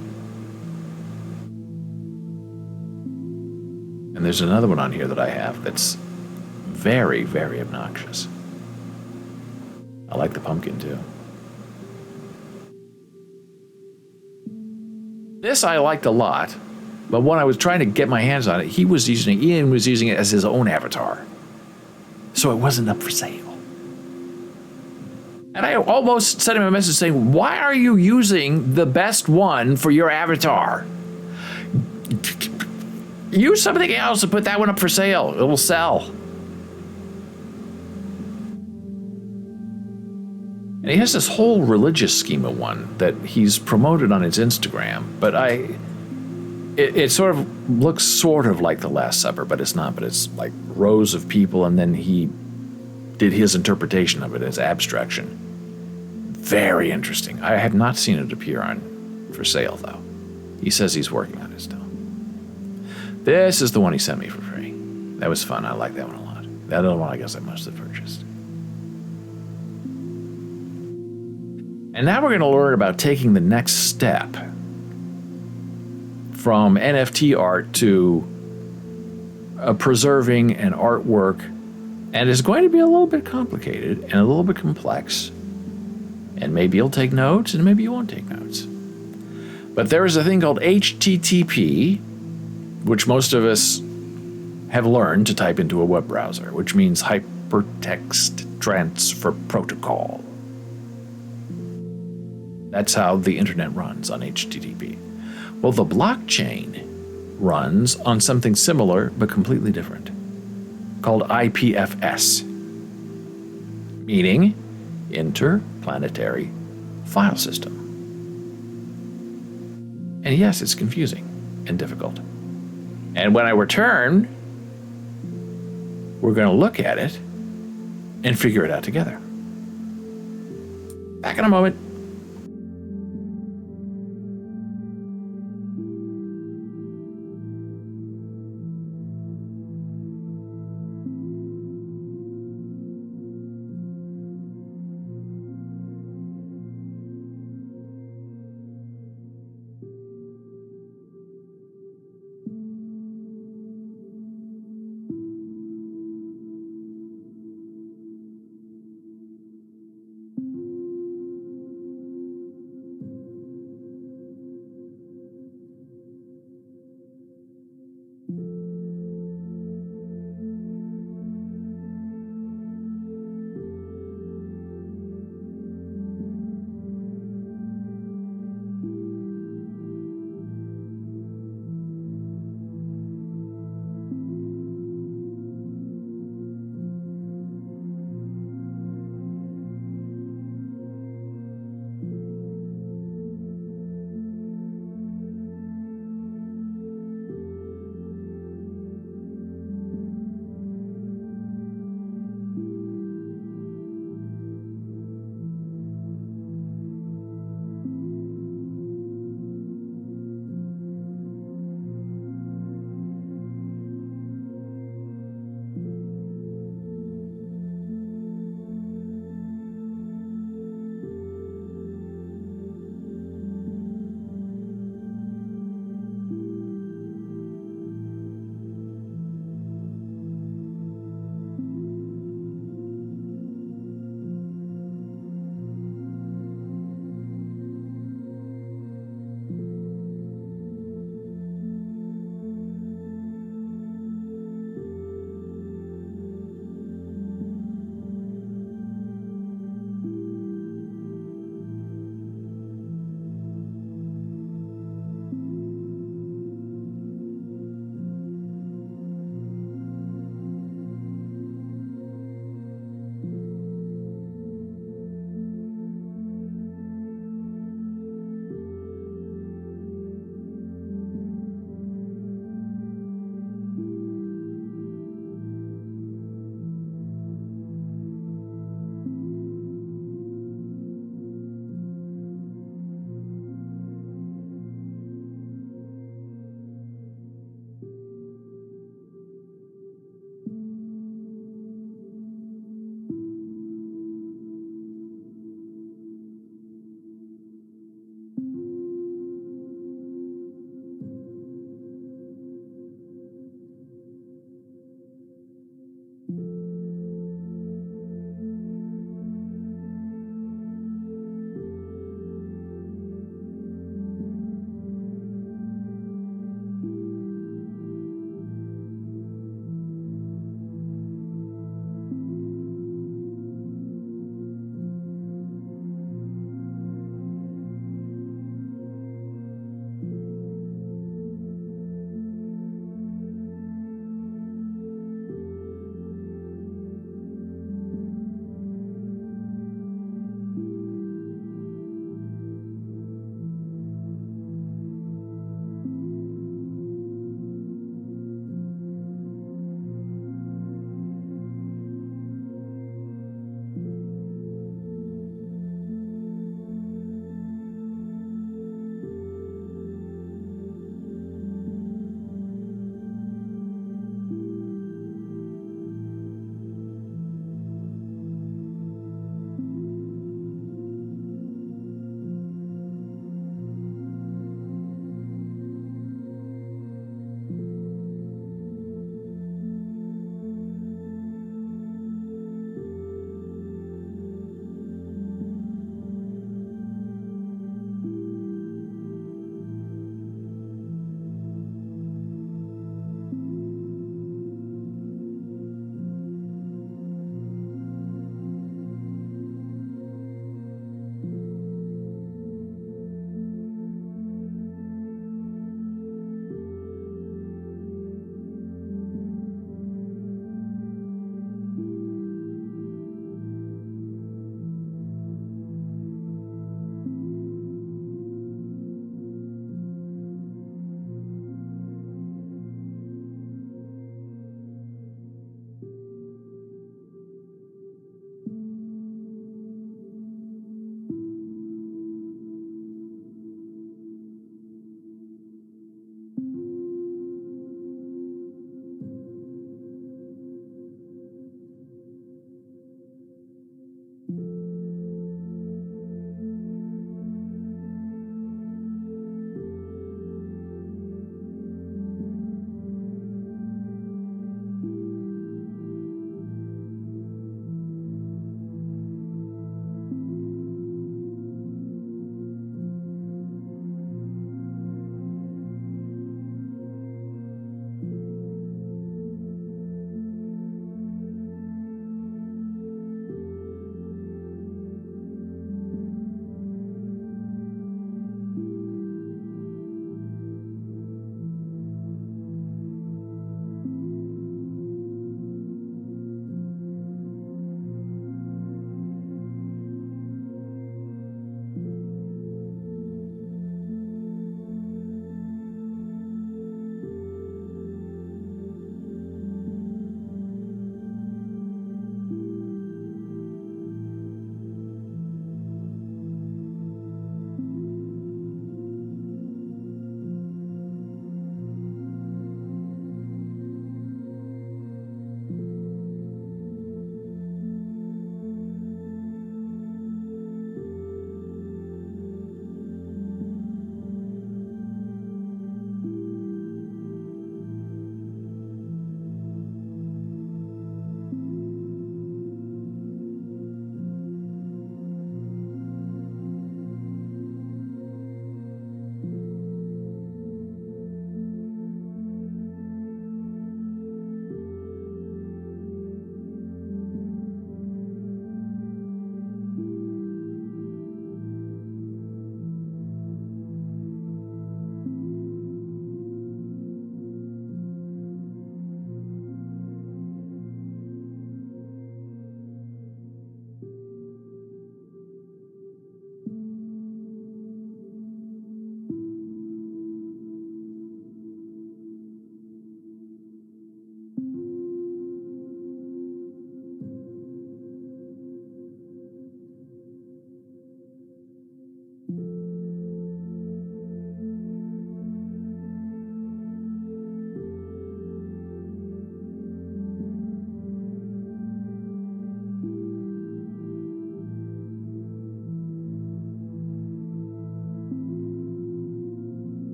A: And there's another one on here that I have that's very, very obnoxious. I like the pumpkin too. This I liked a lot, but when I was trying to get my hands on it, Ian was using it as his own avatar. So it wasn't up for sale. And I almost sent him a message saying, why are you using the best one for your avatar? Use something else and put that one up for sale. It will sell. And he has this whole religious schema one that he's promoted on his Instagram, but it sort of looks sort of like the Last Supper, but it's not. But it's like rows of people, and then he did his interpretation of it as abstraction. Very interesting. I have not seen it appear on for sale, though. He says he's working on it still. This is the one he sent me for free. That was fun. I like that one a lot. That other one I guess I must have purchased. And now we're going to learn about taking the next step from NFT art to preserving an artwork. And it's going to be a little bit complicated and a little bit complex. And maybe you'll take notes and maybe you won't take notes. But there is a thing called HTTP, which most of us have learned to type into a web browser, which means Hypertext Transfer Protocol. That's how the internet runs, on HTTP. Well, the blockchain runs on something similar but completely different, called IPFS, meaning Interplanetary File System. And yes, it's confusing and difficult. And when I return, we're going to look at it and figure it out together. Back in a moment.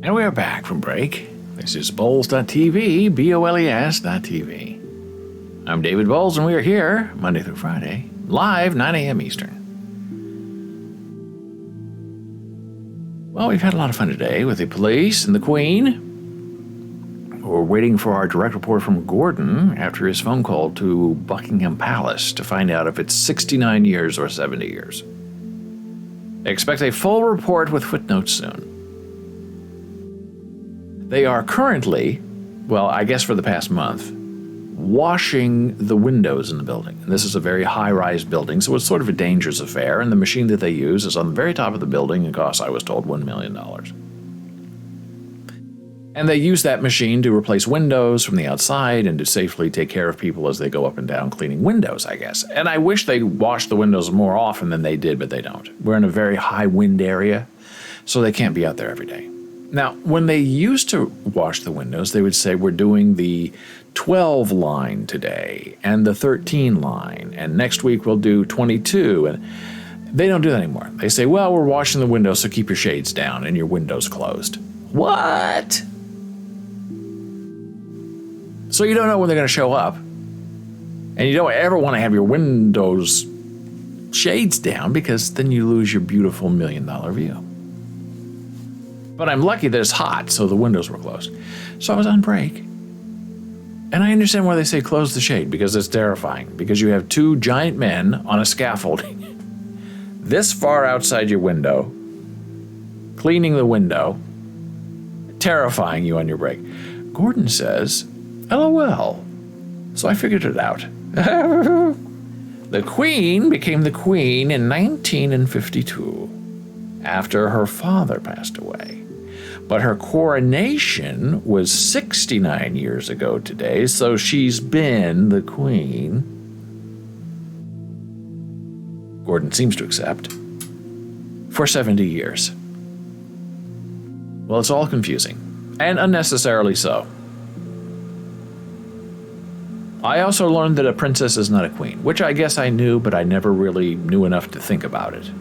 A: And we are back from break. This is Bowles.tv, BOLES.tv. I'm David Bowles, and we are here Monday through Friday, live 9 a.m. Eastern. Well, we've had a lot of fun today with the police and the Queen. We're waiting for our direct report from Gordon after his phone call to Buckingham Palace to find out if it's 69 years or 70 years. They expect a full report with footnotes soon. They are currently, well, I guess for the past month, washing the windows in the building. And this is a very high-rise building, so it's sort of a dangerous affair, and the machine that they use is on the very top of the building and costs, I was told, $1 million. And they use that machine to replace windows from the outside and to safely take care of people as they go up and down cleaning windows, I guess. And I wish they washed the windows more often than they did, but they don't. We're in a very high wind area, so they can't be out there every day. Now, when they used to wash the windows, they would say, we're doing the 12 line today and the 13 line, and next week we'll do 22. And they don't do that anymore. They say, well, we're washing the windows, so keep your shades down and your windows closed. What? So you don't know when they're going to show up, and you don't ever want to have your windows shades down because then you lose your beautiful $1 million view. But I'm lucky that it's hot, so the windows were closed. So I was on break, and I understand why they say close the shade, because it's terrifying, because you have two giant men on a scaffolding this far outside your window, cleaning the window, terrifying you on your break. Gordon says, LOL. So I figured it out. The Queen became the Queen in 1952, after her father passed away. But her coronation was 69 years ago today, so she's been the Queen. Gordon seems to accept. For 70 years. Well, it's all confusing, and unnecessarily so. I also learned that a princess is not a queen, which I guess I knew, but I never really knew enough to think about it.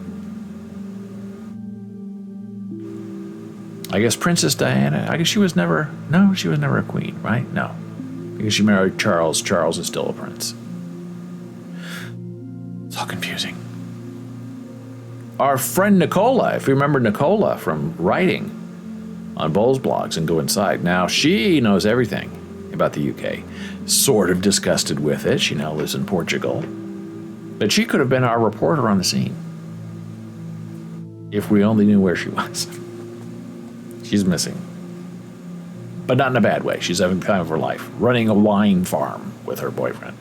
A: I guess Princess Diana, I guess she was never a queen, right? No. Because she married Charles. Charles is still a prince. It's all confusing. Our friend Nicola, if you remember Nicola from writing on Bowles blogs and Go Inside, now she knows everything about the UK. Sort of disgusted with it. She now lives in Portugal. But she could have been our reporter on the scene. If we only knew where she was. She's missing. But not in a bad way. She's having the time of her life, running a wine farm with her boyfriend.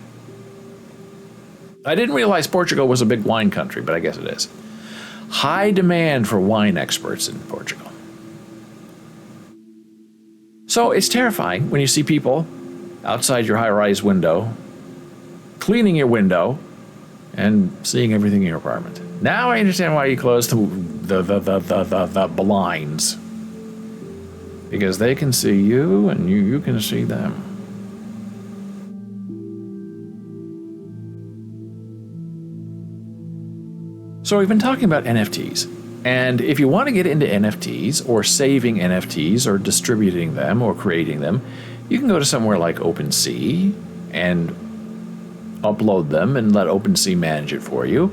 A: I didn't realize Portugal was a big wine country, but I guess it is. High demand for wine experts in Portugal. So it's terrifying when you see people outside your high-rise window, cleaning your window, and seeing everything in your apartment. Now I understand why you closed the blinds. Because they can see you, and you can see them. So we've been talking about NFTs. And if you want to get into NFTs, or saving NFTs, or distributing them, or creating them, you can go to somewhere like OpenSea and upload them and let OpenSea manage it for you.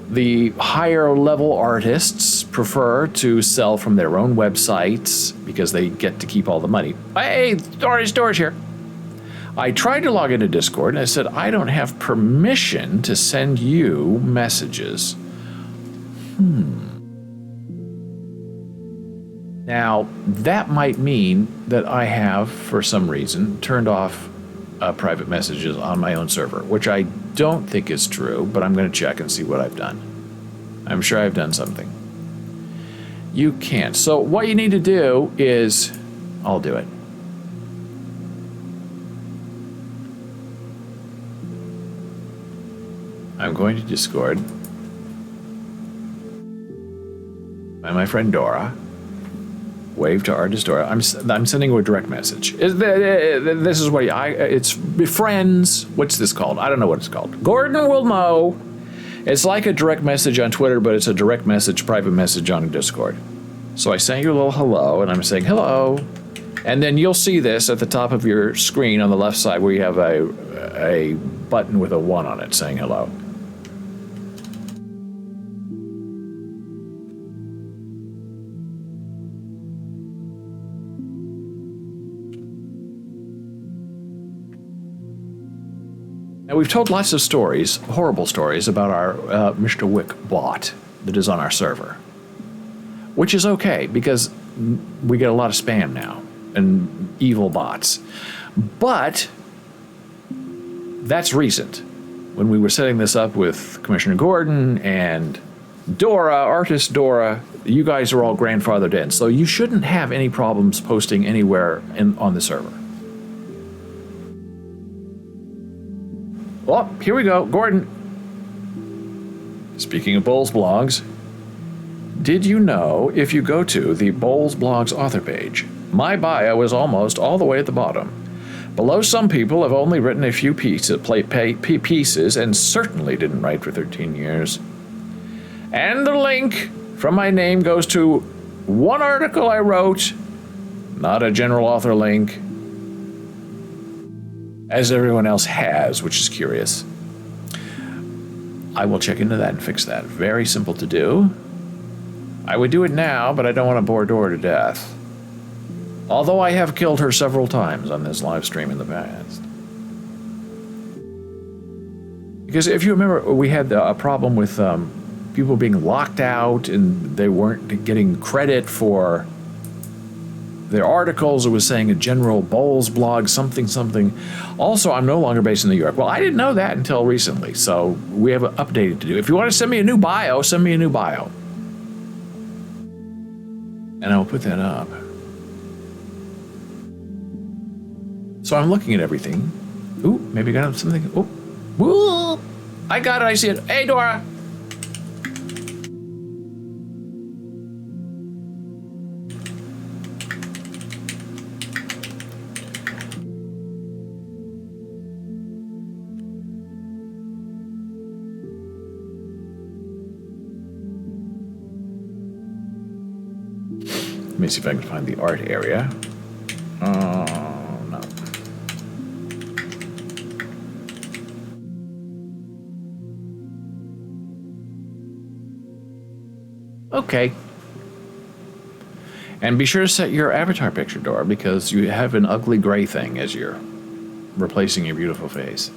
A: The higher level artists prefer to sell from their own websites because they get to keep all the money. Hey, storage here. I tried to log into Discord and I said, I don't have permission to send you messages. Now, that might mean that I have, for some reason, turned off private messages on my own server, which I don't think is true, but I'm going to check and see what I've done. I'm sure I've done something. You can't. So what you need to do is, I'll do it. I'm going to Discord by my friend Dora. Wave to artist Dora. I'm sending her a direct message. This is what it's friends. What's this called? I don't know what it's called. Gordon will know. It's like a direct message on Twitter, but it's a direct message, private message on Discord. So I sent you a little hello, and I'm saying hello. And then you'll see this at the top of your screen on the left side where you have a button with a 1 on it saying hello. Now, we've told lots of stories, horrible stories, about our Mr. Wick bot that is on our server. Which is okay, because we get a lot of spam now and evil bots. But that's recent. When we were setting this up with Commissioner Gordon and Dora, artist Dora, you guys are all grandfathered in. So you shouldn't have any problems posting anywhere on the server. Oh, here we go. Gordon. Speaking of Bowles blogs, did you know if you go to the Bowles blogs author page, my bio is almost all the way at the bottom. Below, some people have only written a few pieces and certainly didn't write for 13 years. And the link from my name goes to one article I wrote, not a general author link, as everyone else has, which is curious. I will check into that and fix that. Very simple to do. I would do it now, but I don't want to bore Dora to death. Although I have killed her several times on this live stream in the past. Because if you remember, we had a problem with people being locked out and they weren't getting credit for their articles. It was saying a general Bowles blog, something. Also, I'm no longer based in New York. Well, I didn't know that until recently, so we have an update to do. If you want to send me a new bio, send me a new bio. And I'll put that up. So I'm looking at everything. Ooh, maybe I got something. Oh, woo! I got it, I see it. Hey, Dora! Let me see if I can find the art area. No. Okay. And be sure to set your avatar picture, Dora, because you have an ugly gray thing as you're replacing your beautiful face.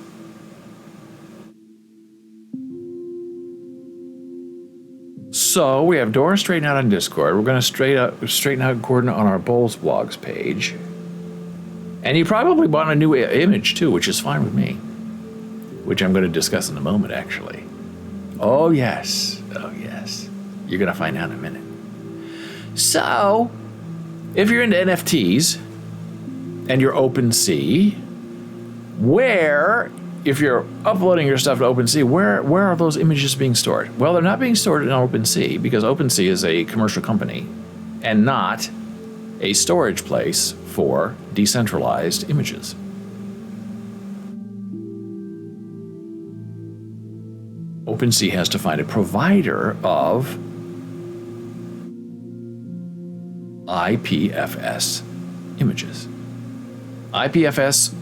A: So we have Dora straighten out on Discord. We're going to straighten out Gordon on our Bowles blogs page. And you probably want a new image too, which is fine with me. Which I'm going to discuss in a moment, actually. Oh yes. You're going to find out in a minute. So, if you're into NFTs and you're OpenSea, if you're uploading your stuff to OpenSea, where are those images being stored? Well, they're not being stored in OpenSea because OpenSea is a commercial company and not a storage place for decentralized images. OpenSea has to find a provider of IPFS images. IPFS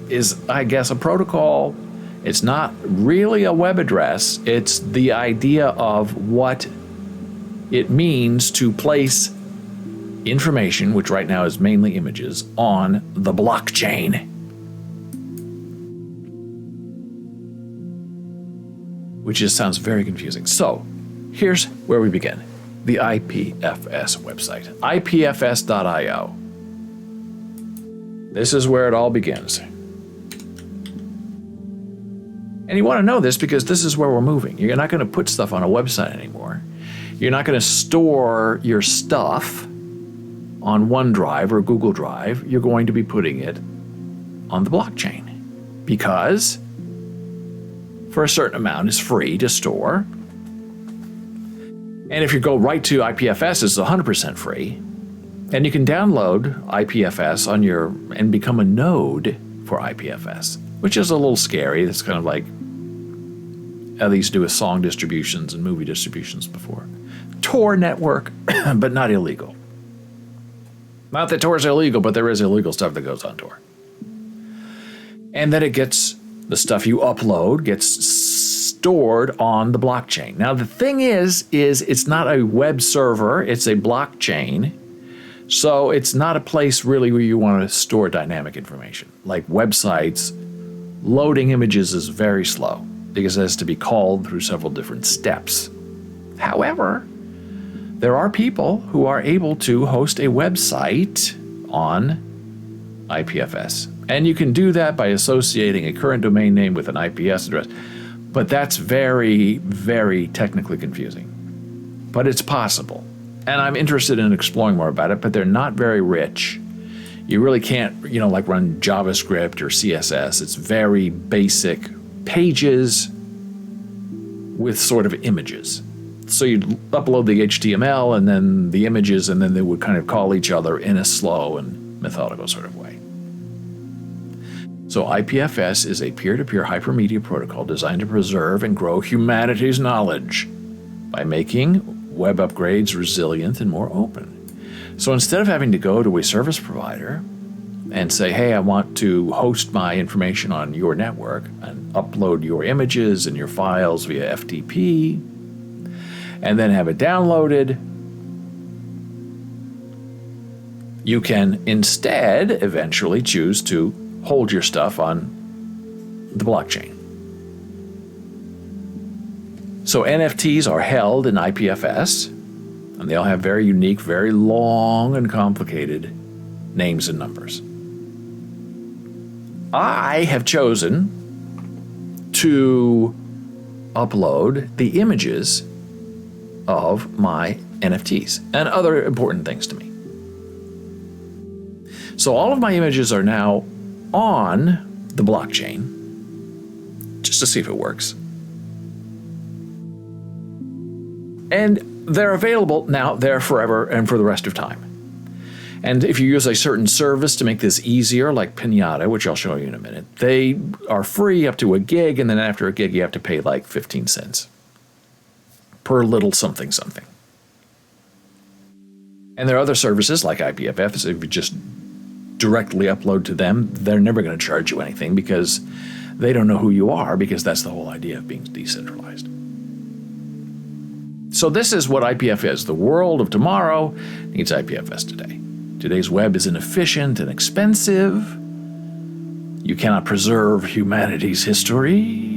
A: is, I guess, a protocol. It's not really a web address. It's the idea of what it means to place information, which right now is mainly images, on the blockchain. Which just sounds very confusing. So, here's where we begin. The IPFS website, ipfs.io. This is where it all begins. And you want to know this because this is where we're moving. You're not going to put stuff on a website anymore. You're not going to store your stuff on OneDrive or Google Drive. You're going to be putting it on the blockchain because for a certain amount is free to store. And if you go right to IPFS, it's 100% free. And you can download IPFS and become a node for IPFS, which is a little scary. It's kind of like how they used to do with song distributions and movie distributions before. Tor network, but not illegal. Not that Tor is illegal, but there is illegal stuff that goes on Tor. And then the stuff you upload gets stored on the blockchain. Now, the thing is it's not a web server, it's a blockchain. So it's not a place really where you want to store dynamic information. Like websites, loading images is very slow because it has to be called through several different steps. However, there are people who are able to host a website on IPFS. And you can do that by associating a current domain name with an IPS address. But that's very, very technically confusing. But it's possible. And I'm interested in exploring more about it, but they're not very rich. You really can't, like run JavaScript or CSS. It's very basic pages with sort of images. So you'd upload the HTML and then the images, and then they would kind of call each other in a slow and methodical sort of way. So IPFS is a peer-to-peer hypermedia protocol designed to preserve and grow humanity's knowledge by making web upgrades resilient and more open. So instead of having to go to a service provider and say, hey, I want to host my information on your network and upload your images and your files via FTP, and then have it downloaded, you can instead eventually choose to hold your stuff on the blockchain. So NFTs are held in IPFS, and they all have very unique, very long and complicated names and numbers. I have chosen to upload the images of my NFTs and other important things to me. So all of my images are now on the blockchain, just to see if it works. And they're available now, there forever and for the rest of time. And if you use a certain service to make this easier, like Pinata, which I'll show you in a minute, they are free up to a gig, and then after a gig you have to pay like 15 cents per little something something. And there are other services like IPFS. If you just directly upload to them, they're never going to charge you anything because they don't know who you are, because that's the whole idea of being decentralized. So this is what IPFS is. The world of tomorrow needs IPFS today. Today's web is inefficient and expensive. You cannot preserve humanity's history.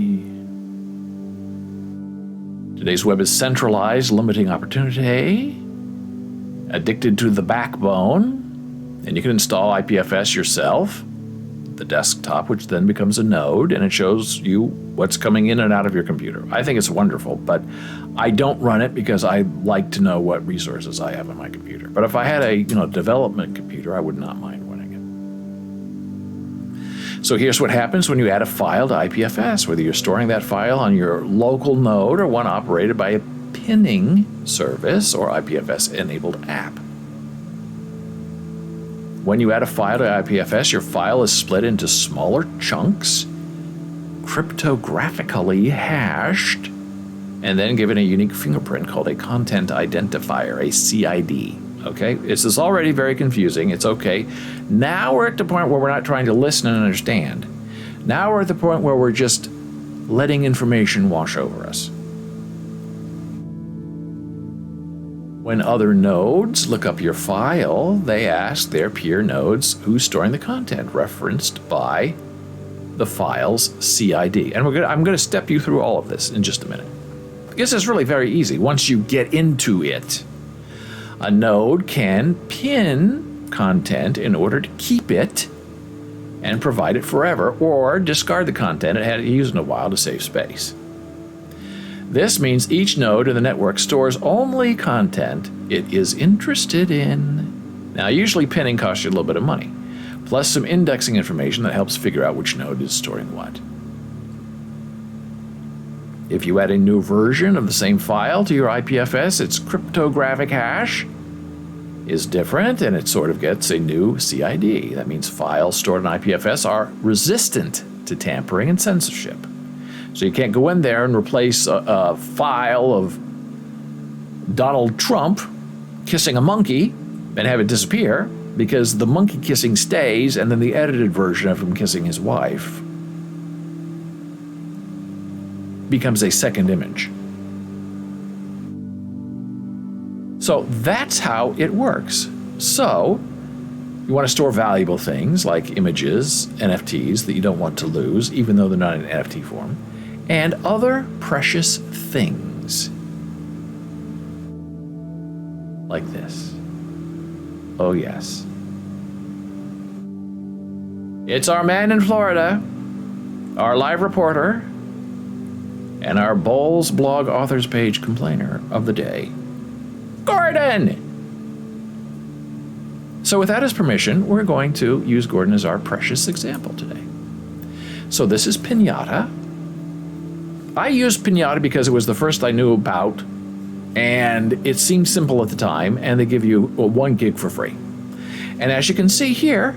A: Today's web is centralized, limiting opportunity, addicted to the backbone, and you can install IPFS yourself, the desktop, which then becomes a node, and it shows you what's coming in and out of your computer. I think it's wonderful, but I don't run it because I like to know what resources I have on my computer. But if I had a development computer, I would not mind running it. So here's what happens when you add a file to IPFS, whether you're storing that file on your local node or one operated by a pinning service or IPFS-enabled app. When you add a file to IPFS, your file is split into smaller chunks, cryptographically hashed, and then given a unique fingerprint called a content identifier, a CID. Okay, this is already very confusing. It's okay. Now we're at the point where we're not trying to listen and understand. Now we're at the point where we're just letting information wash over us. When other nodes look up your file, they ask their peer nodes who's storing the content referenced by the file's CID. And I'm going to step you through all of this in just a minute. This is really very easy. Once you get into it, a node can pin content in order to keep it and provide it forever, or discard the content it hadn't used in a while to save space. This means each node in the network stores only content it is interested in. Now, usually pinning costs you a little bit of money, plus some indexing information that helps figure out which node is storing what. If you add a new version of the same file to your IPFS, its cryptographic hash is different, and it sort of gets a new CID. That means files stored in IPFS are resistant to tampering and censorship. So you can't go in there and replace a file of Donald Trump kissing a monkey and have it disappear, because the monkey kissing stays, and then the edited version of him kissing his wife becomes a second image. So that's how it works. So you want to store valuable things like images, NFTs that you don't want to lose, even though they're not in NFT form, and other precious things like this. Oh yes. It's our man in Florida, our live reporter, and our Bowles blog authors page complainer of the day, Gordon! So without his permission, we're going to use Gordon as our precious example today. So this is Pinata. I used Pinata because it was the first I knew about, and it seemed simple at the time, and they give you 1 gig for free. And as you can see here,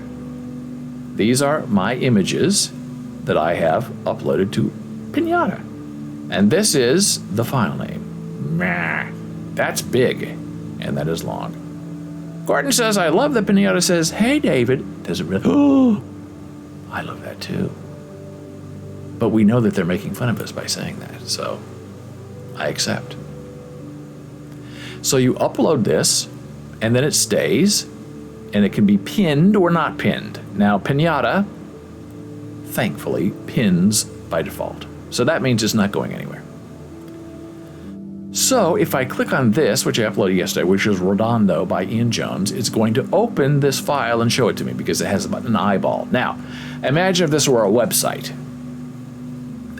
A: these are my images that I have uploaded to Pinata. And this is the file name. That's big, and that is long. Gordon says, I love that Pinata says, hey, David. Does it really? Oh, I love that too. But we know that they're making fun of us by saying that, so I accept. So you upload this, and then it stays, and it can be pinned or not pinned. Now, Pinata, thankfully, pins by default. So that means it's not going anywhere. So if I click on this, which I uploaded yesterday, which is Redondo by Ian Jones, it's going to open this file and show it to me because it has about an eyeball. Now, imagine if this were a website.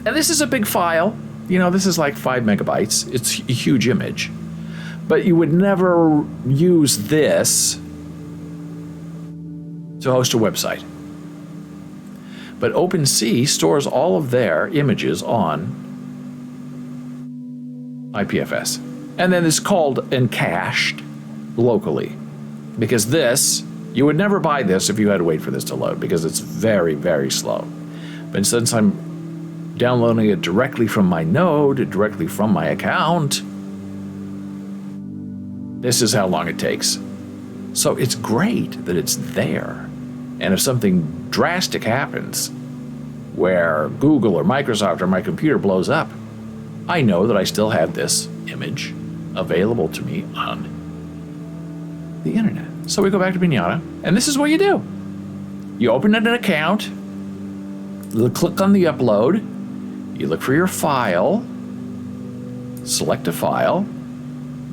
A: And this is a big file. You know, this is like 5 megabytes. It's a huge image. But you would never use this to host a website. But OpenSea stores all of their images on IPFS. And then it's called and cached locally. Because this, you would never buy this if you had to wait for this to load, because it's very, very slow. But since I'm downloading it directly from my node, directly from my account, this is how long it takes. So it's great that it's there. And if something drastic happens, where Google or Microsoft or my computer blows up, I know that I still have this image available to me on the internet. So we go back to Pinata, and this is what you do. You open an account, you click on the upload, you look for your file, select a file,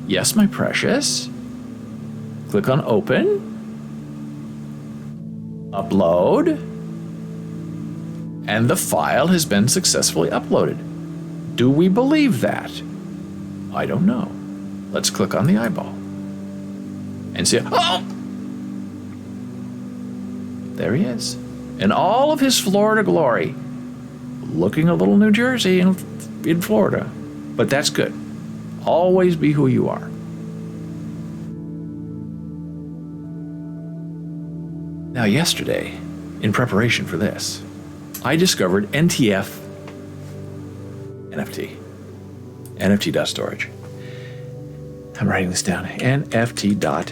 A: yes, my precious, click on open, upload, and the file has been successfully uploaded. Do we believe that? I don't know. Let's click on the eyeball and see. Oh! There he is. In all of his Florida glory. Looking a little New Jersey in Florida. But that's good. Always be who you are. Now, yesterday, in preparation for this, I discovered NTF NFT. NFT.storage. I'm writing this down. NFT.storage,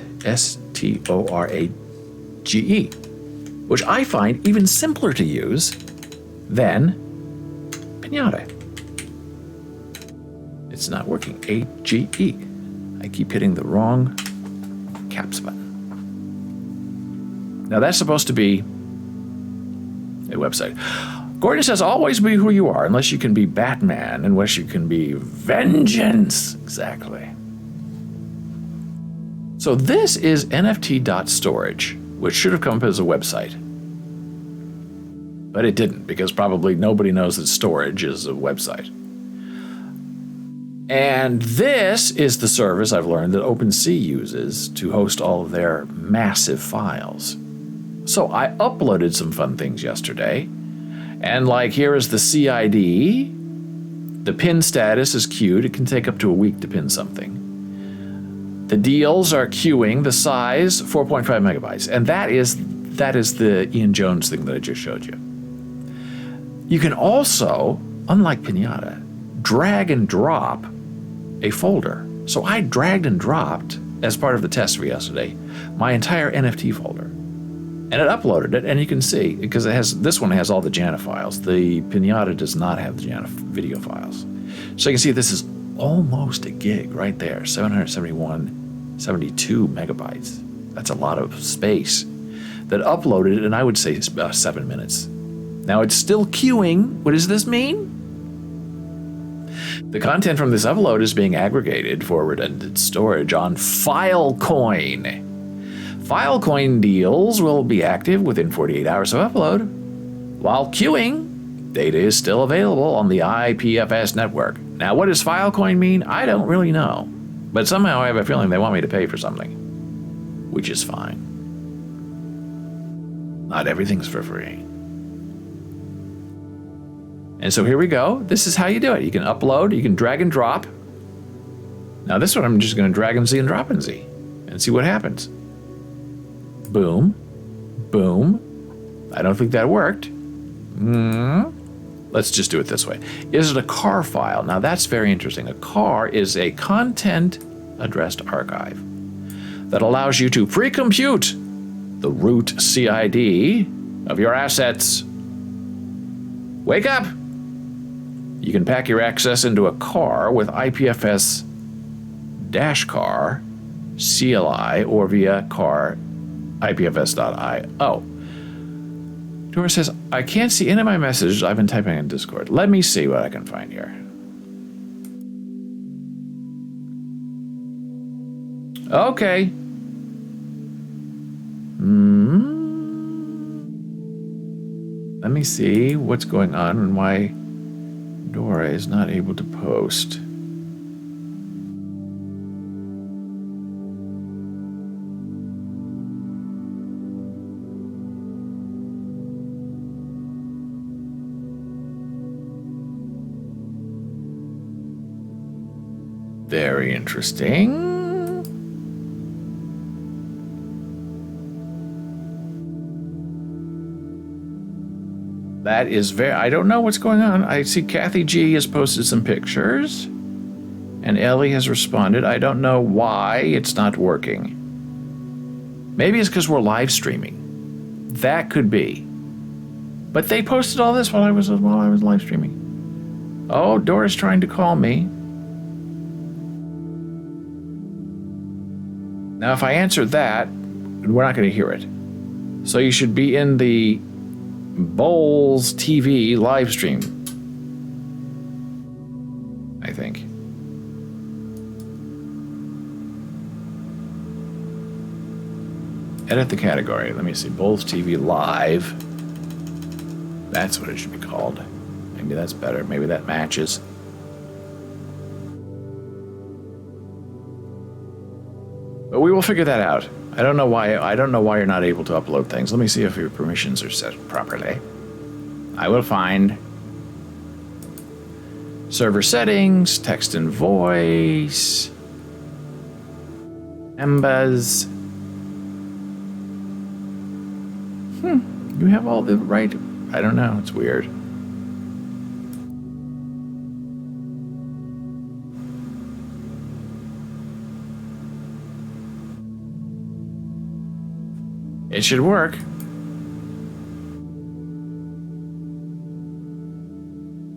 A: which I find even simpler to use than Pinata. It's not working. AGE. I keep hitting the wrong caps button. Now that's supposed to be a website. Gordon says, always be who you are, unless you can be Batman, unless you can be vengeance. Exactly. So this is NFT.storage, which should have come up as a website. But it didn't, because probably nobody knows that storage is a website. And this is the service I've learned that OpenSea uses to host all of their massive files. So I uploaded some fun things yesterday. And like, here is the CID. The pin status is queued. It can take up to a week to pin something. The deals are queuing. The size, 4.5 megabytes. And that is the Ian Jones thing that I just showed you. You can also, unlike Pinata, drag and drop a folder So I dragged and dropped, as part of the test for yesterday, my entire NFT folder. And it uploaded it, and you can see, because this one has all the JANA files. The Pinata does not have the JANA video files. So you can see this is almost a gig right there, 772 megabytes. That's a lot of space. That uploaded, and I would say it's about 7 minutes. Now it's still queuing. What does this mean? The content from this upload is being aggregated for redundant storage on Filecoin. Filecoin deals will be active within 48 hours of upload. While queuing, data is still available on the IPFS network. Now, what does Filecoin mean? I don't really know. But somehow I have a feeling they want me to pay for something, which is fine. Not everything's for free. And so here we go. This is how you do it. You can upload, you can drag and drop. Now this one I'm just going to drag and Z and drop and Z and see what happens. Boom. Boom. I don't think that worked. Let's just do it this way. Is it a CAR file? Now that's very interesting. A CAR is a content addressed archive that allows you to pre-compute the root CID of your assets. Wake up! You can pack your access into a CAR with IPFS-CAR, CLI, or via CAR IPFS.io. Dora says, I can't see any of my messages I've been typing in Discord. Let me see what I can find here. Okay. Let me see what's going on and why Dora is not able to post. Very interesting. That is I don't know what's going on. I see Kathy G has posted some pictures, and Ellie has responded. I don't know why it's not working. Maybe it's because we're live streaming. That could be. But they posted all this while I was live streaming. Oh, Dora's trying to call me. Now, if I answer that, we're not going to hear it. So you should be in the Bowls TV live stream, I think. Edit the category. Let me see. Bowls TV Live. That's what it should be called. Maybe that's better. Maybe that matches. But we will figure that out. I don't know why you're not able to upload things. Let me see if your permissions are set properly. I will find server settings, text and voice, Embas. You have all the right. I don't know. It's weird. It should work. I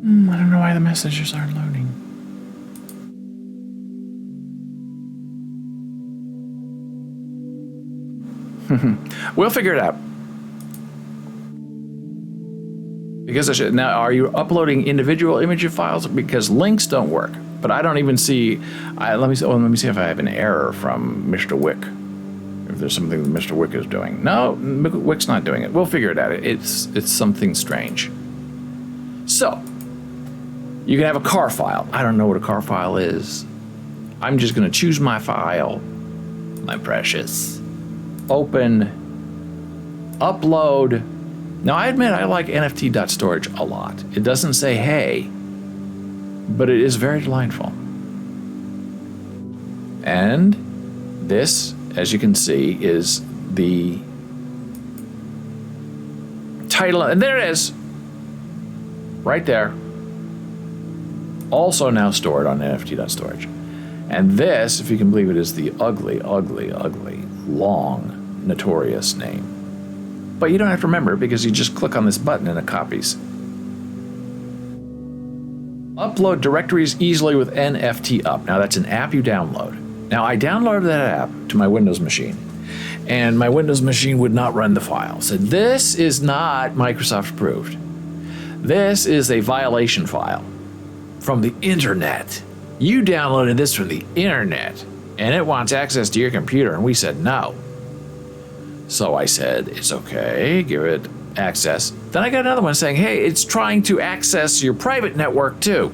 A: don't know why the messages aren't loading. We'll figure it out. Because now, are you uploading individual image files? Because links don't work. But I don't even see. Let me see if I have an error from Mr. Wick. If there's something that Mr. Wick is doing. No, Wick's not doing it. We'll figure it out. It's something strange. So, you can have a CAR file. I don't know what a CAR file is. I'm just going to choose my file. My precious. Open. Upload. Now, I admit I like NFT.storage a lot. It doesn't say hey, but it is very delightful. And this, as you can see, is the title, and there it is, right there. Also now stored on NFT.storage. And this, if you can believe it, is the ugly, ugly, ugly, long, notorious name. But you don't have to remember it because you just click on this button and it copies. Upload directories easily with NFTUp. Now that's an app you download. Now I downloaded that app to my Windows machine, and my Windows machine would not run the file. Said, this is not Microsoft approved. This is a violation file from the internet. You downloaded this from the internet, and it wants access to your computer, and we said no. So I said, it's okay, give it access. Then I got another one saying, hey, it's trying to access your private network too.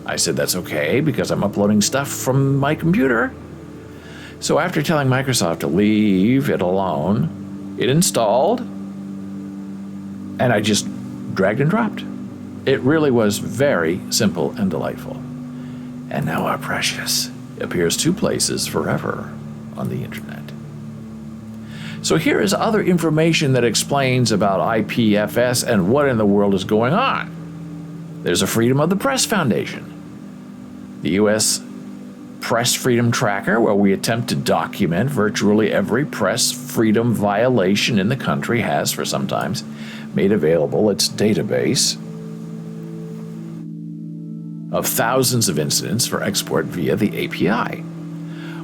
A: I said, that's okay, because I'm uploading stuff from my computer. So after telling Microsoft to leave it alone, it installed, and I just dragged and dropped. It really was very simple and delightful. And now our precious appears 2 places forever on the internet. So here is other information that explains about IPFS and what in the world is going on. There's a Freedom of the Press Foundation, the U.S. Press Freedom Tracker, where we attempt to document virtually every press freedom violation in the country, has for some times made available its database of thousands of incidents for export via the API.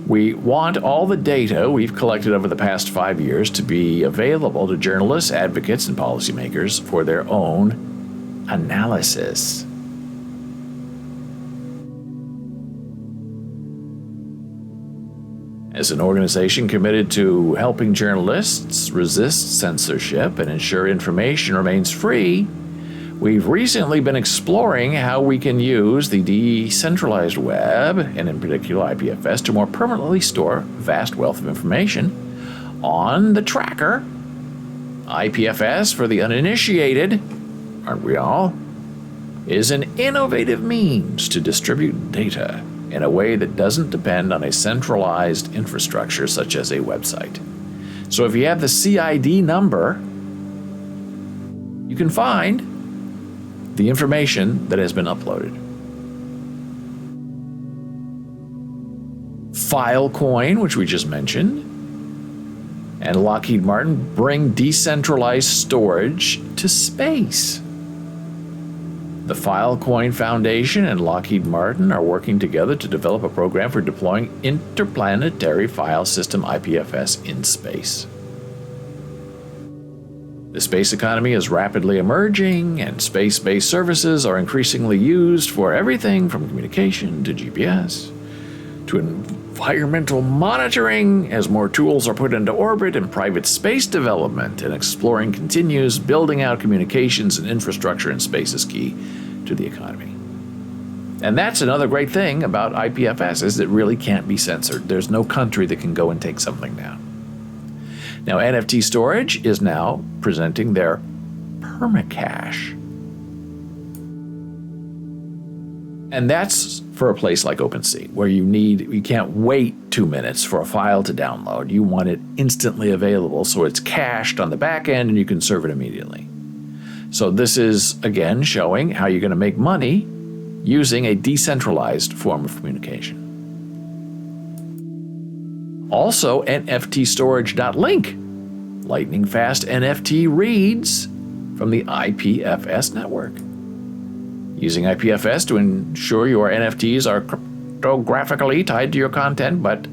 A: We want all the data we've collected over the past 5 years to be available to journalists, advocates, and policymakers for their own analysis. As an organization committed to helping journalists resist censorship and ensure information remains free, we've recently been exploring how we can use the decentralized web, and in particular IPFS, to more permanently store vast wealth of information on the tracker. IPFS, for the uninitiated, aren't we all, is an innovative means to distribute data in a way that doesn't depend on a centralized infrastructure such as a website. So if you have the CID number, you can find the information that has been uploaded. Filecoin, which we just mentioned, and Lockheed Martin bring decentralized storage to space. The Filecoin Foundation and Lockheed Martin are working together to develop a program for deploying interplanetary file system IPFS in space. The space economy is rapidly emerging, and space-based services are increasingly used for everything from communication to GPS to environmental monitoring. As more tools are put into orbit, and private space development and exploring continues, building out communications and infrastructure in space is key to the economy. And that's another great thing about IPFS, is it really can't be censored. There's no country that can go and take something down. Now, NFT Storage is now presenting their permacache. And that's for a place like OpenSea, where you can't wait 2 minutes for a file to download. You want it instantly available, so it's cached on the back end and you can serve it immediately. So this is, again, showing how you're going to make money using a decentralized form of communication. Also, NFTstorage.link, lightning fast NFT reads from the IPFS network. Using IPFS to ensure your NFTs are cryptographically tied to your content, but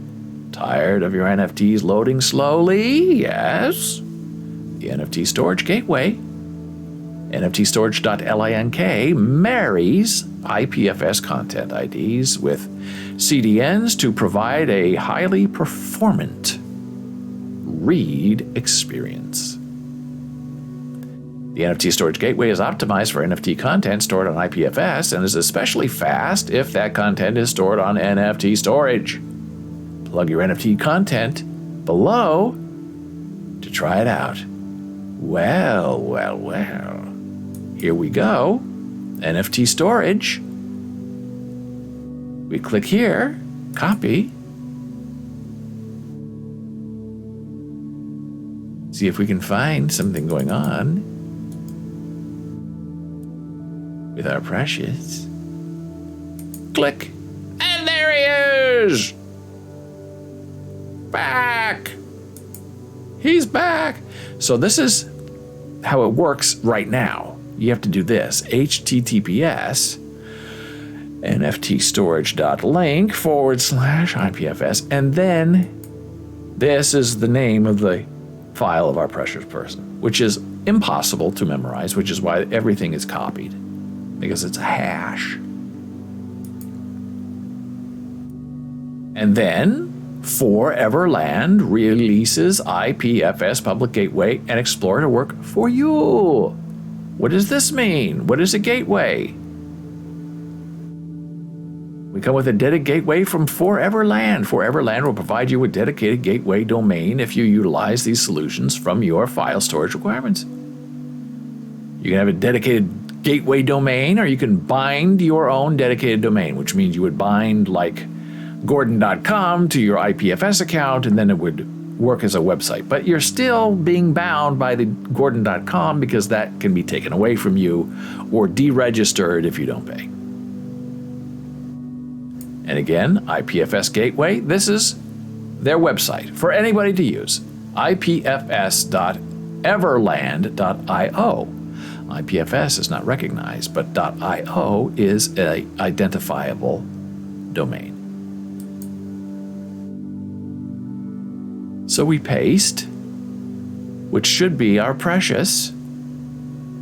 A: tired of your NFTs loading slowly? Yes. The NFT Storage Gateway, NFTstorage.link, marries IPFS content IDs with CDNs to provide a highly performant read experience. The NFT Storage Gateway is optimized for NFT content stored on IPFS and is especially fast if that content is stored on NFT Storage. Plug your NFT content below to try it out. Well, well, well. Here we go. NFT Storage. We click here, copy. See if we can find something going on with our precious. Click. And there he is back. He's back. So this is how it works right now. You have to do this. HTTPS nftstorage.link/IPFS, and then this is the name of the file of our precious person, which is impossible to memorize, which is why everything is copied, because it's a hash. And then Foreverland releases IPFS Public Gateway and Explorer to work for you. What does this mean? What is a gateway? We come with a dedicated gateway from Foreverland. Foreverland will provide you with dedicated gateway domain if you utilize these solutions from your file storage requirements. You can have a dedicated gateway domain, or you can bind your own dedicated domain, which means you would bind like Gordon.com to your IPFS account, and then it would work as a website. But you're still being bound by the Gordon.com because that can be taken away from you or deregistered if you don't pay. And again, IPFS Gateway, this is their website for anybody to use, ipfs.everland.io. IPFS is not recognized, but .io is an identifiable domain. So we paste, which should be our precious.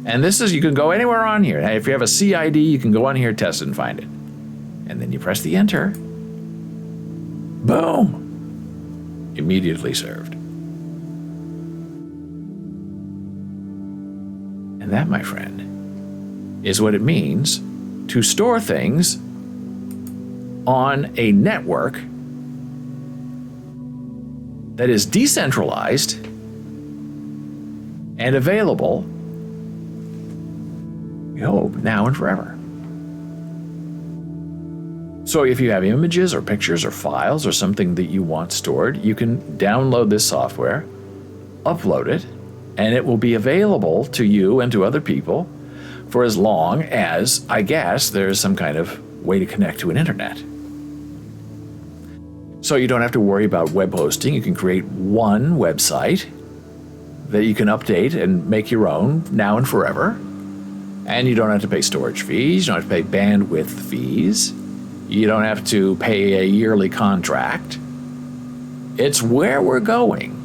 A: And this is, you can go anywhere on here. If you have a CID, you can go on here, test it, and find it. And then you press the enter. Boom! Immediately served. And that, my friend, is what it means to store things on a network that is decentralized and available, we hope, now and forever. So if you have images or pictures or files or something that you want stored, you can download this software, upload it, and it will be available to you and to other people for as long as, I guess, there's some kind of way to connect to an internet. So you don't have to worry about web hosting. You can create one website that you can update and make your own now and forever. And you don't have to pay storage fees. You don't have to pay bandwidth fees. You don't have to pay a yearly contract. It's where we're going.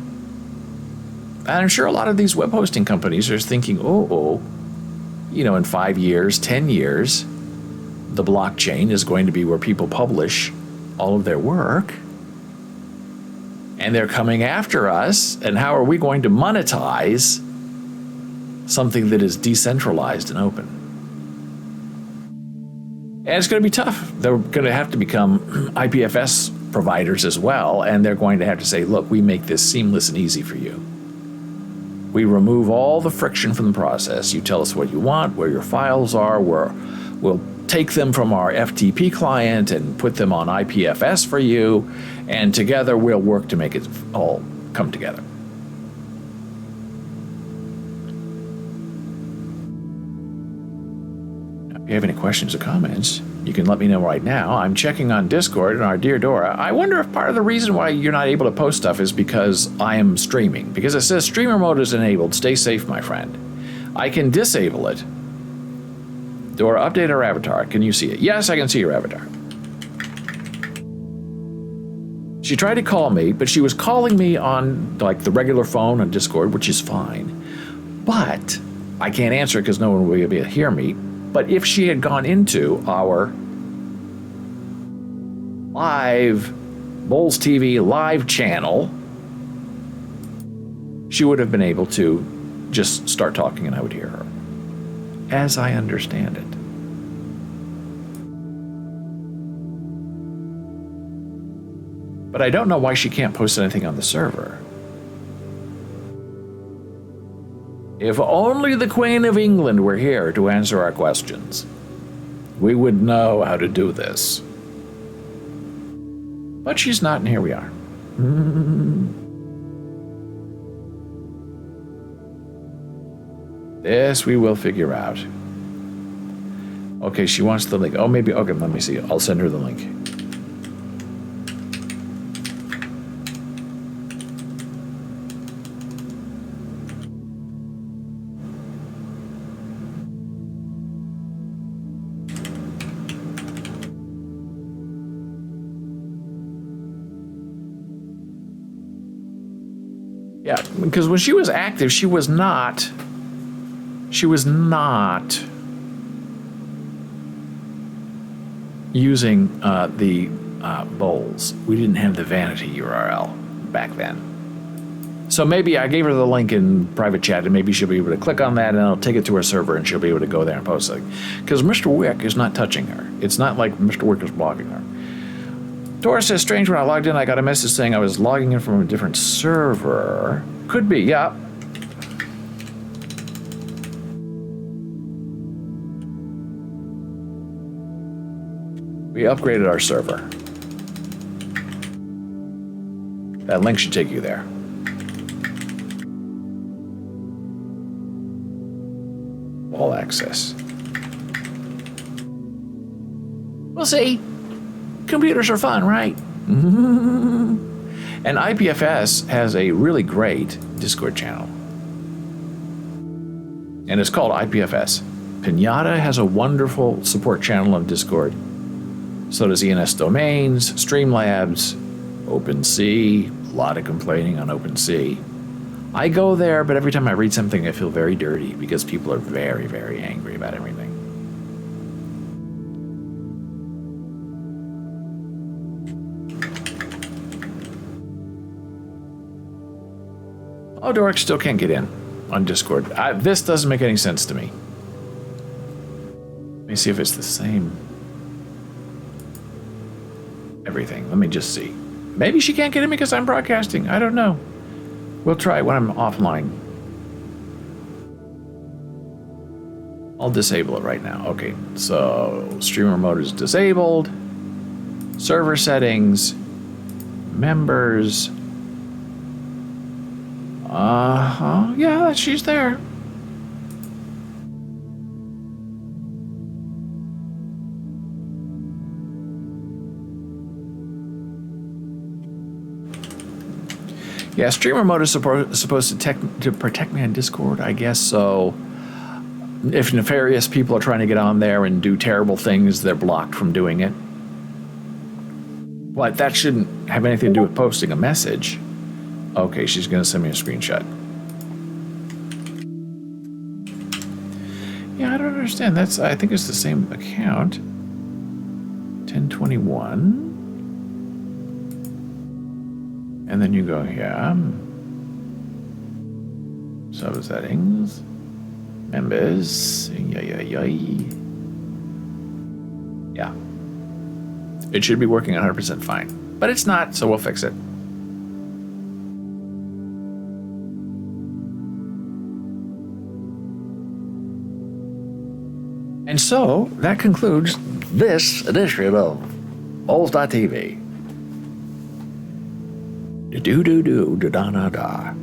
A: And I'm sure a lot of these web hosting companies are thinking, in 5 years, 10 years, the blockchain is going to be where people publish all of their work. And they're coming after us. And how are we going to monetize something that is decentralized and open? And it's going to be tough. They're going to have to become IPFS providers as well, and they're going to have to say, look, we make this seamless and easy for you. We remove all the friction from the process. You tell us what you want, where your files are, we'll take them from our FTP client and put them on IPFS for you, and together we'll work to make it all come together. If you have any questions or comments, you can let me know right now. I'm checking on Discord and our dear Dora. I wonder if part of the reason why you're not able to post stuff is because I am streaming. Because it says streamer mode is enabled. Stay safe, my friend. I can disable it. Dora, update our avatar. Can you see it? Yes, I can see your avatar. She tried to call me, but she was calling me on like the regular phone on Discord, which is fine. But I can't answer it because no one will be able to hear me. But if she had gone into our live Bulls TV live channel, she would have been able to just start talking and I would hear her, as I understand it. But I don't know why she can't post anything on the server. If only the Queen of England were here to answer our questions, we would know how to do this. But she's not, and here we are. This we will figure out. Okay, she wants the link. Oh, maybe, okay, let me see. I'll send her the link. Yeah, because when she was active, she was not using the Bowls. We didn't have the vanity URL back then. So maybe I gave her the link in private chat, and maybe she'll be able to click on that, and I'll take it to her server, and she'll be able to go there and post it. Because Mr. Wick is not touching her. It's not like Mr. Wick is blocking her. Dora says, strange, when I logged in, I got a message saying I was logging in from a different server. Could be, yeah. We upgraded our server. That link should take you there. All access. We'll see. Computers are fun, right? And IPFS has a really great Discord channel. And it's called IPFS. Pinata has a wonderful support channel on Discord. So does ENS Domains, Streamlabs, OpenSea. A lot of complaining on OpenSea. I go there, but every time I read something, I feel very dirty because people are very, very angry about everything. Oh, Doric still can't get in on Discord. This doesn't make any sense to me. Let me see if it's the same. Everything. Let me just see. Maybe she can't get in because I'm broadcasting. I don't know. We'll try it when I'm offline. I'll disable it right now. Okay, so streamer mode is disabled. Server settings. Members. Yeah, she's there. Yeah, streamer mode is supposed to protect me on Discord, I guess. So if nefarious people are trying to get on there and do terrible things, they're blocked from doing it. But that shouldn't have anything to do with posting a message. Okay, she's going to send me a screenshot. Yeah, I don't understand. I think it's the same account. 1021. And then you go, yeah. Sub settings. Members. Yeah. It should be working 100% fine. But it's not, so we'll fix it. And so, that concludes this edition of Bowls.tv. Da-da-da-da.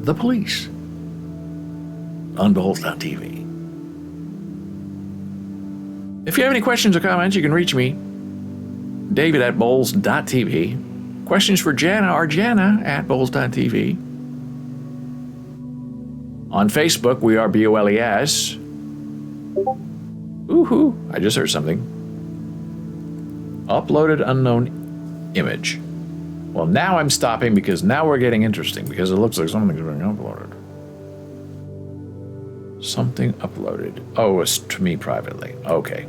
A: The police on Bowls.tv. If you have any questions or comments, you can reach me, David at Bowls.tv. Questions for Jana are Jana at Bowls.tv. On Facebook, we are BOLES. Ooh, I just heard something. Uploaded unknown image. Well, now I'm stopping because now we're getting interesting because it looks like something's being uploaded. Something uploaded. Oh, it's to me privately. Okay.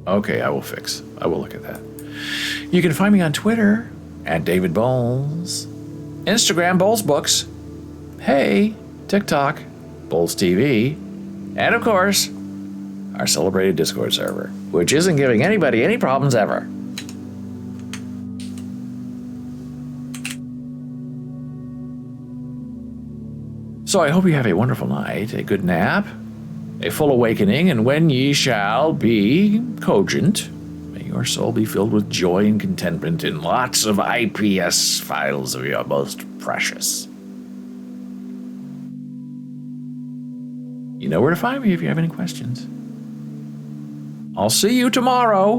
A: Okay, I will look at that. You can find me on Twitter at David Bowles. Instagram, Bowles Books. Hey, TikTok, Bowls TV. And of course, our celebrated Discord server, which isn't giving anybody any problems ever. So I hope you have a wonderful night, a good nap, a full awakening, and when ye shall be cogent, may your soul be filled with joy and contentment in lots of IPS files of your most precious. You know where to find me if you have any questions. I'll see you tomorrow.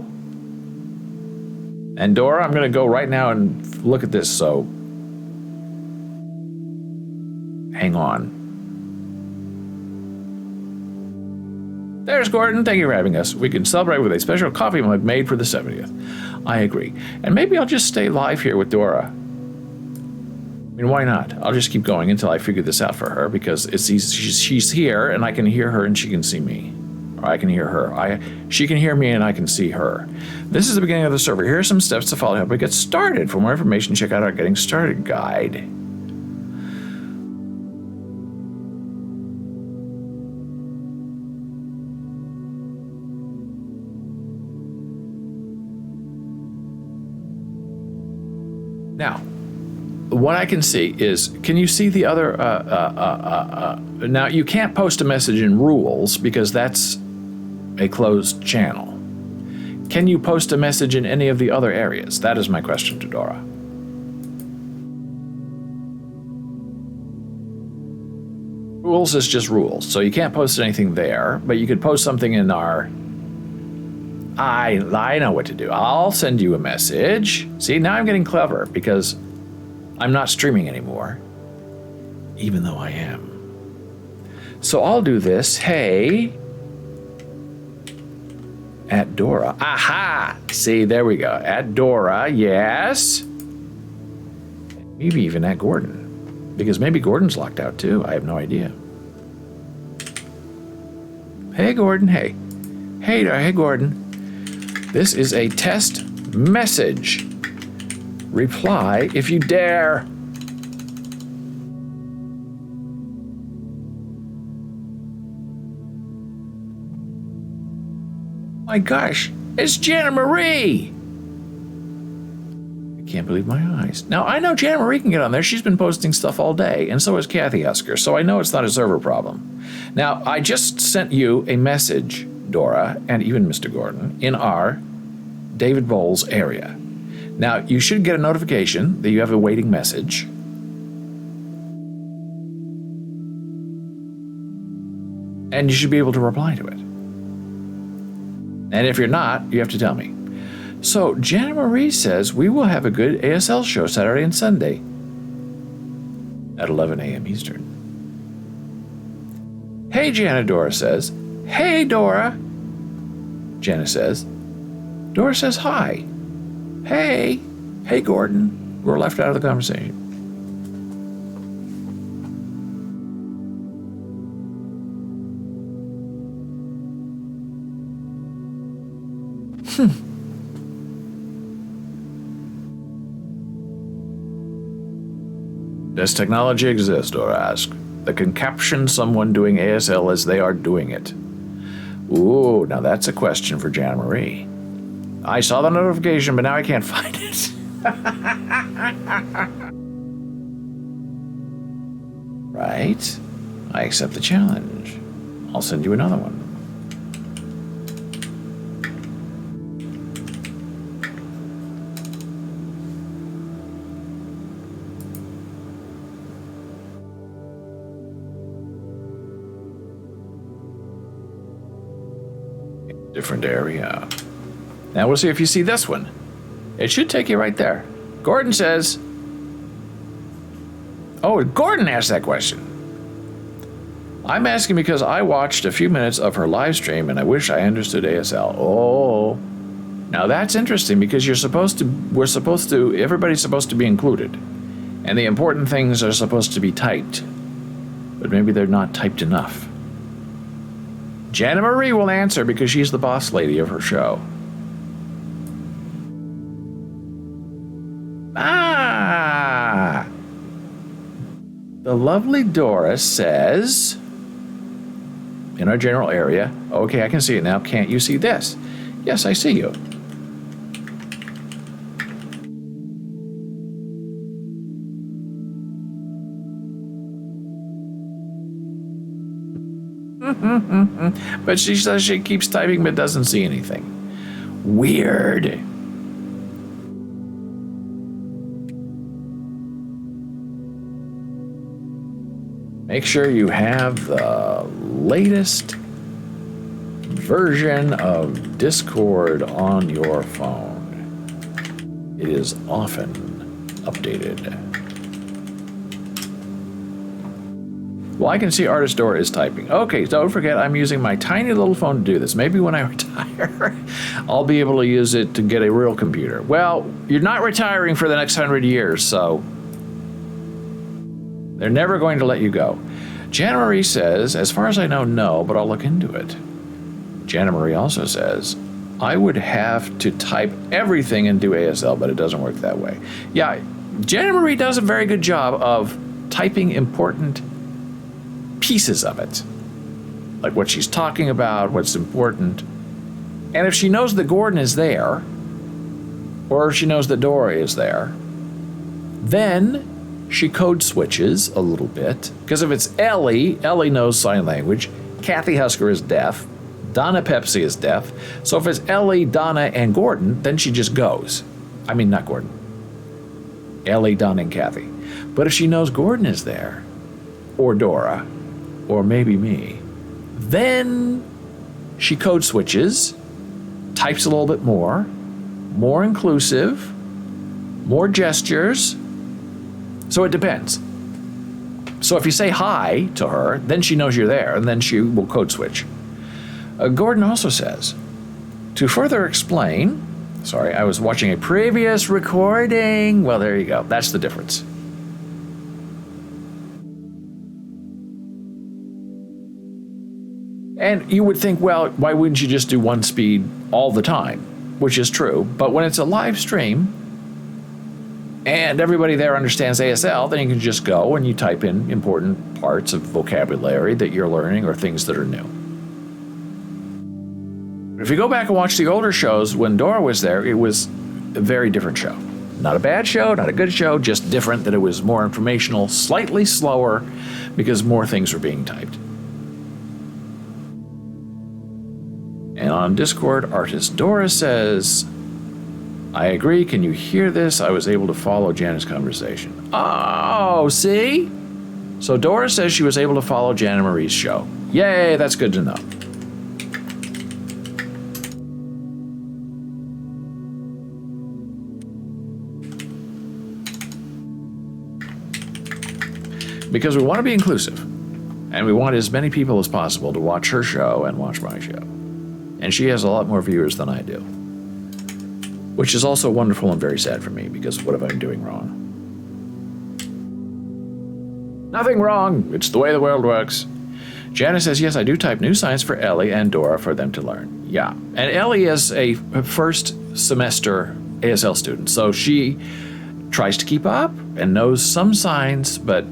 A: And Dora, I'm going to go right now and look at this, so hang on. There's Gordon. Thank you for having us. We can celebrate with a special coffee mug made for the 70th. I agree. And maybe I'll just stay live here with Dora I mean, why not? I'll just keep going until I figure this out for her, because it's easy. She's here, and I can hear her, and she can see me. Or I can hear her. She can hear me, and I can see her. This is the beginning of the server. Here are some steps to follow to help we get started. For more information, check out our Getting Started guide. Now, what I can see is, can you see the other, now you can't post a message in rules because that's a closed channel. Can you post a message in any of the other areas? That is my question to Dora. Rules is just rules, so you can't post anything there, but you could post something in our, I know what to do. I'll send you a message. See, now I'm getting clever because I'm not streaming anymore, even though I am. So I'll do this. Hey, at Dora. Aha! See, there we go. At Dora, yes. Maybe even at Gordon, because maybe Gordon's locked out too. I have no idea. Hey, Gordon. Hey. Hey, Gordon. This is a test message. Reply if you dare. My gosh, it's Jana Marie. I can't believe my eyes. Now, I know Jana Marie can get on there. She's been posting stuff all day, and so has Kathy Husker, so I know it's not a server problem. Now, I just sent you a message, Dora, and even Mr. Gordon, in our David Bowles area. Now, you should get a notification that you have a waiting message. And you should be able to reply to it. And if you're not, you have to tell me. So, Jana Marie says we will have a good ASL show Saturday and Sunday at 11 a.m. Eastern. Hey, Jana, Dora says. Hey, Dora. Jana says. Dora says hi. Hey. Hey, Gordon. We're left out of the conversation. Does technology exist, Dora asked, that can caption someone doing ASL as they are doing it? Ooh, now that's a question for Jana Marie. I saw the notification, but now I can't find it. Right? I accept the challenge. I'll send you another one. Different area. Now we'll see if you see this one. It should take you right there. Gordon says... Oh, Gordon asked that question. I'm asking because I watched a few minutes of her live stream and I wish I understood ASL. Oh. Now that's interesting because everybody's supposed to be included. And the important things are supposed to be typed. But maybe they're not typed enough. Jana Marie will answer because she's the boss lady of her show. Ah! The lovely Dora says, in our general area, okay, I can see it now. Can't you see this? Yes, I see you. But she says she keeps typing but doesn't see anything. Weird. Make sure you have the latest version of Discord on your phone. It is often updated. Well, I can see Artist Dora is typing. Okay, don't forget I'm using my tiny little phone to do this. Maybe when I retire, I'll be able to use it to get a real computer. Well, you're not retiring for the next 100 years, so They're never going to let you go. Jana Marie says, as far as I know, no, but I'll look into it. Jana Marie also says, I would have to type everything and do ASL, but it doesn't work that way. Yeah, Jana Marie does a very good job of typing important pieces of it. Like what she's talking about, what's important. And if she knows that Gordon is there, or if she knows that Dora is there, then she code switches a little bit. Because if it's Ellie knows sign language. Kathy Husker is deaf. Donna Pepsi is deaf. So if it's Ellie, Donna, and Gordon, then she just goes. I mean, not Gordon. Ellie, Donna, and Kathy. But if she knows Gordon is there, or Dora, or maybe me, then she code switches, types a little bit more inclusive, more gestures. So it depends. So if you say hi to her, then she knows you're there, and then she will code switch. Gordon also says, to further explain, sorry, I was watching a previous recording. Well, there you go. That's the difference. And you would think, well, why wouldn't you just do one speed all the time? Which is true. But when it's a live stream, and everybody there understands ASL, then you can just go and you type in important parts of vocabulary that you're learning or things that are new. If you go back and watch the older shows, when Dora was there, it was a very different show. Not a bad show, not a good show, just different, that it was more informational, slightly slower, because more things were being typed. And on Discord, artist Dora says, I agree, can you hear this? I was able to follow Jana's conversation. Oh, see? So Dora says she was able to follow Jana Marie's show. Yay, that's good to know. Because we want to be inclusive, and we want as many people as possible to watch her show and watch my show. And she has a lot more viewers than I do. Which is also wonderful and very sad for me, because what if I'm doing wrong? Nothing wrong. It's the way the world works. Jana says, yes, I do type new science for Ellie and Dora for them to learn. Yeah. And Ellie is a first semester ASL student, so she tries to keep up and knows some signs, but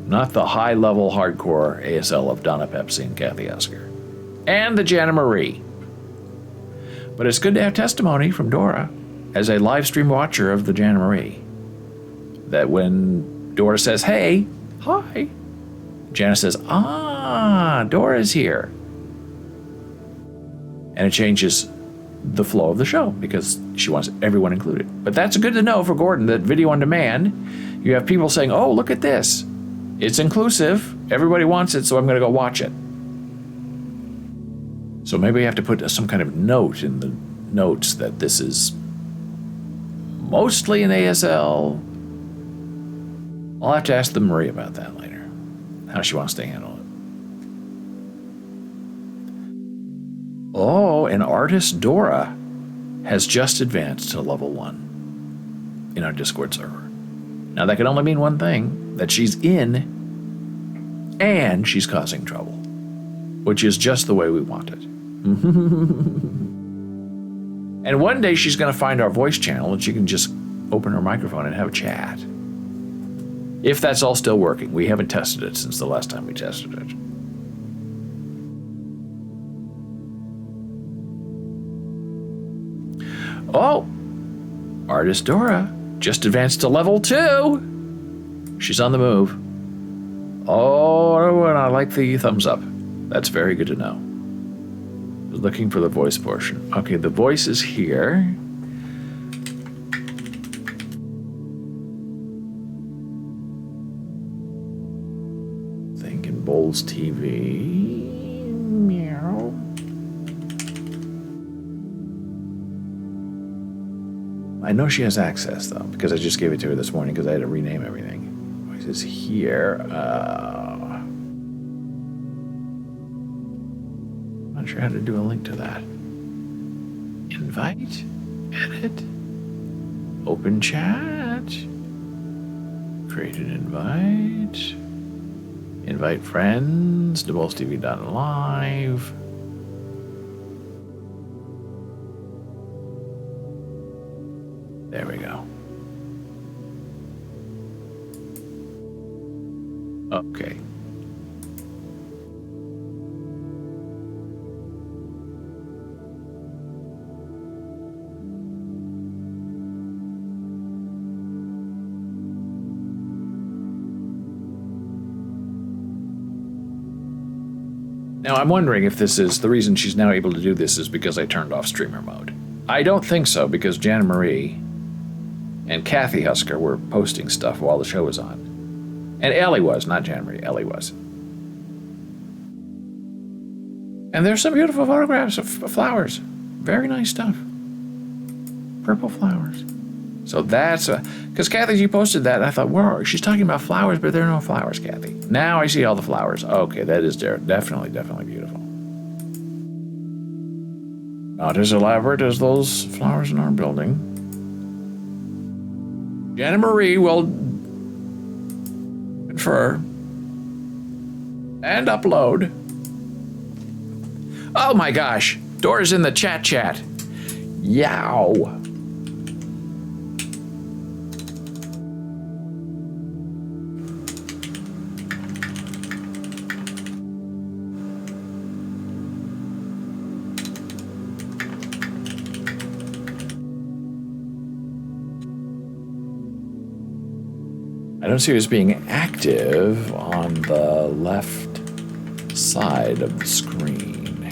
A: not the high-level hardcore ASL of Donna Pepsi and Kathy Husker. And the Jana Marie. But it's good to have testimony from Dora as a live stream watcher of the Jana Marie. That when Dora says, hey, hi, Jana says, Dora's here. And it changes the flow of the show because she wants everyone included. But that's good to know for Gordon, that video on demand, you have people saying, oh, look at this. It's inclusive. Everybody wants it, so I'm going to go watch it. So maybe I have to put some kind of note in the notes that this is mostly an ASL. I'll have to ask the Marie about that later, how she wants to handle it. Oh, and artist Dora has just advanced to level 1 in our Discord server. Now that can only mean one thing, that she's in and she's causing trouble, which is just the way we want it. And one day she's going to find our voice channel and she can just open her microphone and have a chat. If that's all still working. We haven't tested it since the last time we tested it. Oh, artist Dora just advanced to level 2. She's on the move. Oh, and I like the thumbs up. That's very good to know. Looking for the voice portion. Okay, the voice is here. Thinking Bowls TV. Meow. I know she has access though, because I just gave it to her this morning because I had to rename everything. Voice is here. Not sure how to do a link to that. Invite, edit, open chat, Create an invite. Invite friends to BallsTV.live. There we go. Okay. Now, I'm wondering if this is the reason she's now able to do this is because I turned off streamer mode. I don't think so, because Jana Marie and Kathy Husker were posting stuff while the show was on. And Ellie was, not Jana Marie, Ellie was. And there's some beautiful photographs of flowers. Very nice stuff. Purple flowers. So that's because Kathy, you posted that, and I thought, where are she's talking about flowers, but there are no flowers, Kathy. Now I see all the flowers. Okay, that is definitely beautiful. Not as elaborate as those flowers in our building. Jana Marie will confer and upload. Oh my gosh, Dora's in the chat. Yow. I don't see it as being active on the left side of the screen.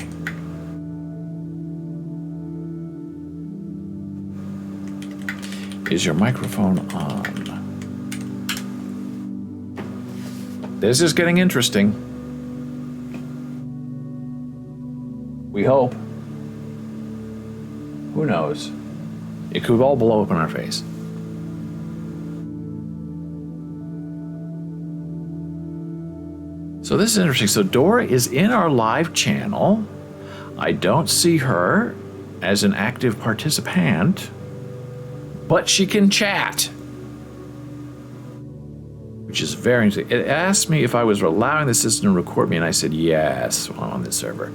A: Is your microphone on? This is getting interesting. We hope. Who knows? It could all blow up in our face. So this is interesting. So Dora is in our live channel. I don't see her as an active participant, but she can chat, which is very interesting. It asked me if I was allowing the system to record me, and I said yes on this server.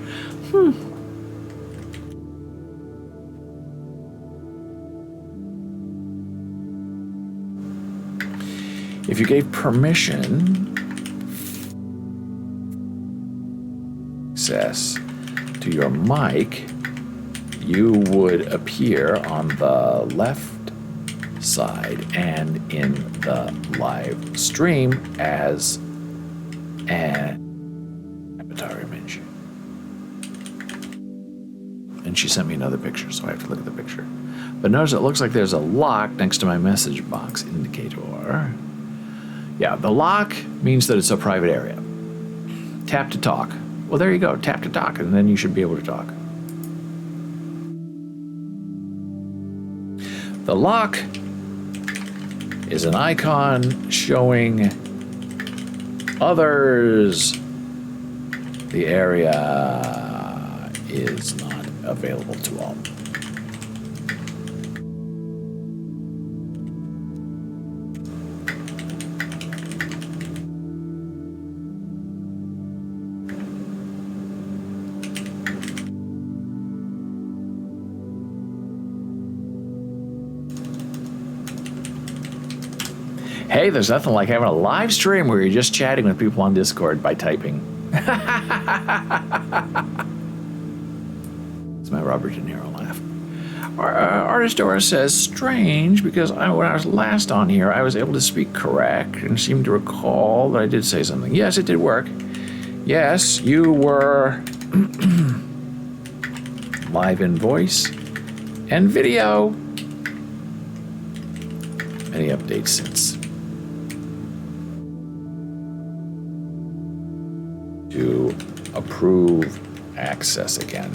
A: If you gave permission access to your mic, you would appear on the left side and in the live stream as an avatar image. And she sent me another picture, so I have to look at the picture. But notice it looks like there's a lock next to my message box indicator. Yeah, the lock means that it's a private area. Tap to talk. Well, there you go. Tap to talk, and then you should be able to talk. The lock is an icon showing others. The area is not available to all. Hey, there's nothing like having a live stream where you're just chatting with people on Discord by typing. It's my Robert De Niro laugh. Artist Dora says, strange, because when I was last on here, I was able to speak correct and seem to recall that I did say something. Yes, it did work. Yes, you were live in voice and video. Any updates since? To approve access again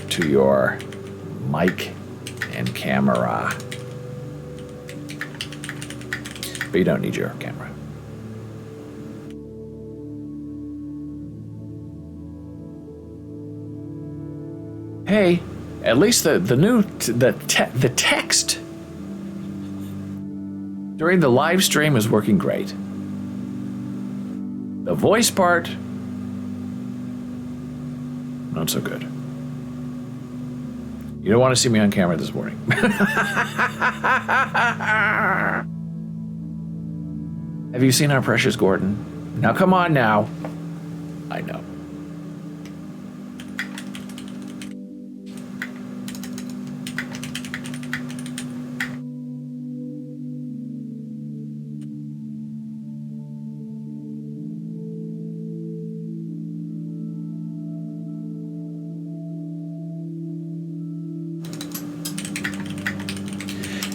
A: to your mic and camera. But you don't need your camera. Hey, at least the text during the live stream is working great. The voice part, not so good. You don't want to see me on camera this morning. Have you seen our precious Gordon? Now come on now. I know.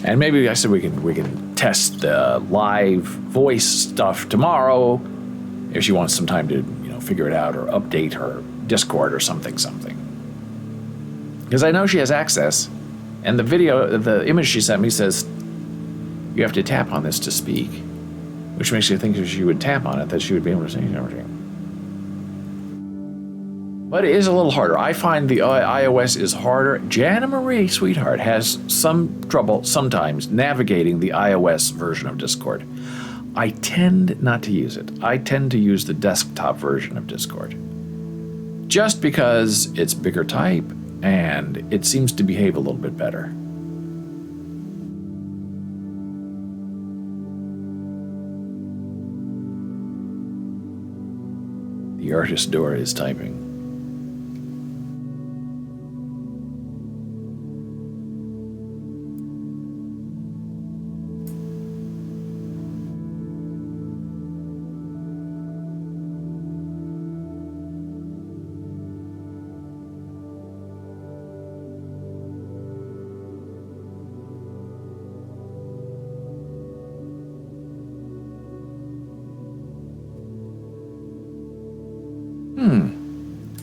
A: And maybe I said we can test the live voice stuff tomorrow if she wants some time to figure it out or update her Discord or something. Because I know she has access, and the image she sent me says you have to tap on this to speak, which makes you think if she would tap on it that she would be able to say everything. But it is a little harder. I find the iOS is harder. Jana Marie, sweetheart, has some trouble sometimes navigating the iOS version of Discord. I tend not to use it. I tend to use the desktop version of Discord. Just because it's bigger type and it seems to behave a little bit better. The artist Dora is typing.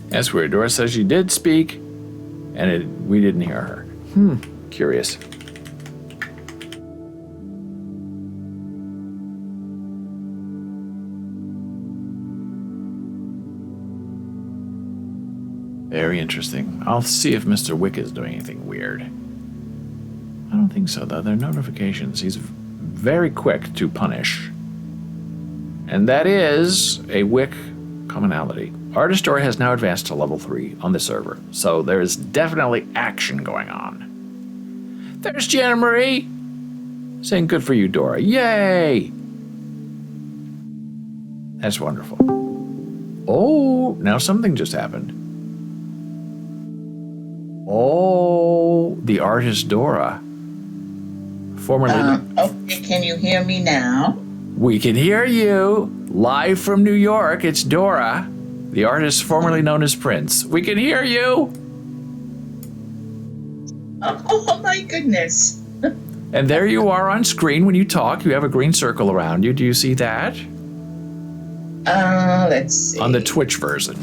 A: That's weird. Dora says she did speak, and we didn't hear her. Curious. Very interesting. I'll see if Mr. Wick is doing anything weird. I don't think so, though. They're notifications. He's very quick to punish. And that is a Wick commonality. Artist Dora has now advanced to level 3 on the server, so there is definitely action going on. There's Jana Marie saying good for you, Dora. Yay! That's wonderful. Oh, now something just happened. Oh, the artist Dora. Formerly.
B: Okay, can you hear me now?
A: We can hear you. Live from New York, it's Dora, the artist formerly known as Prince. We can hear you.
B: Oh my goodness.
A: And there you are on screen when you talk. You have a green circle around you. Do you see that?
B: Let's see.
A: On the Twitch version.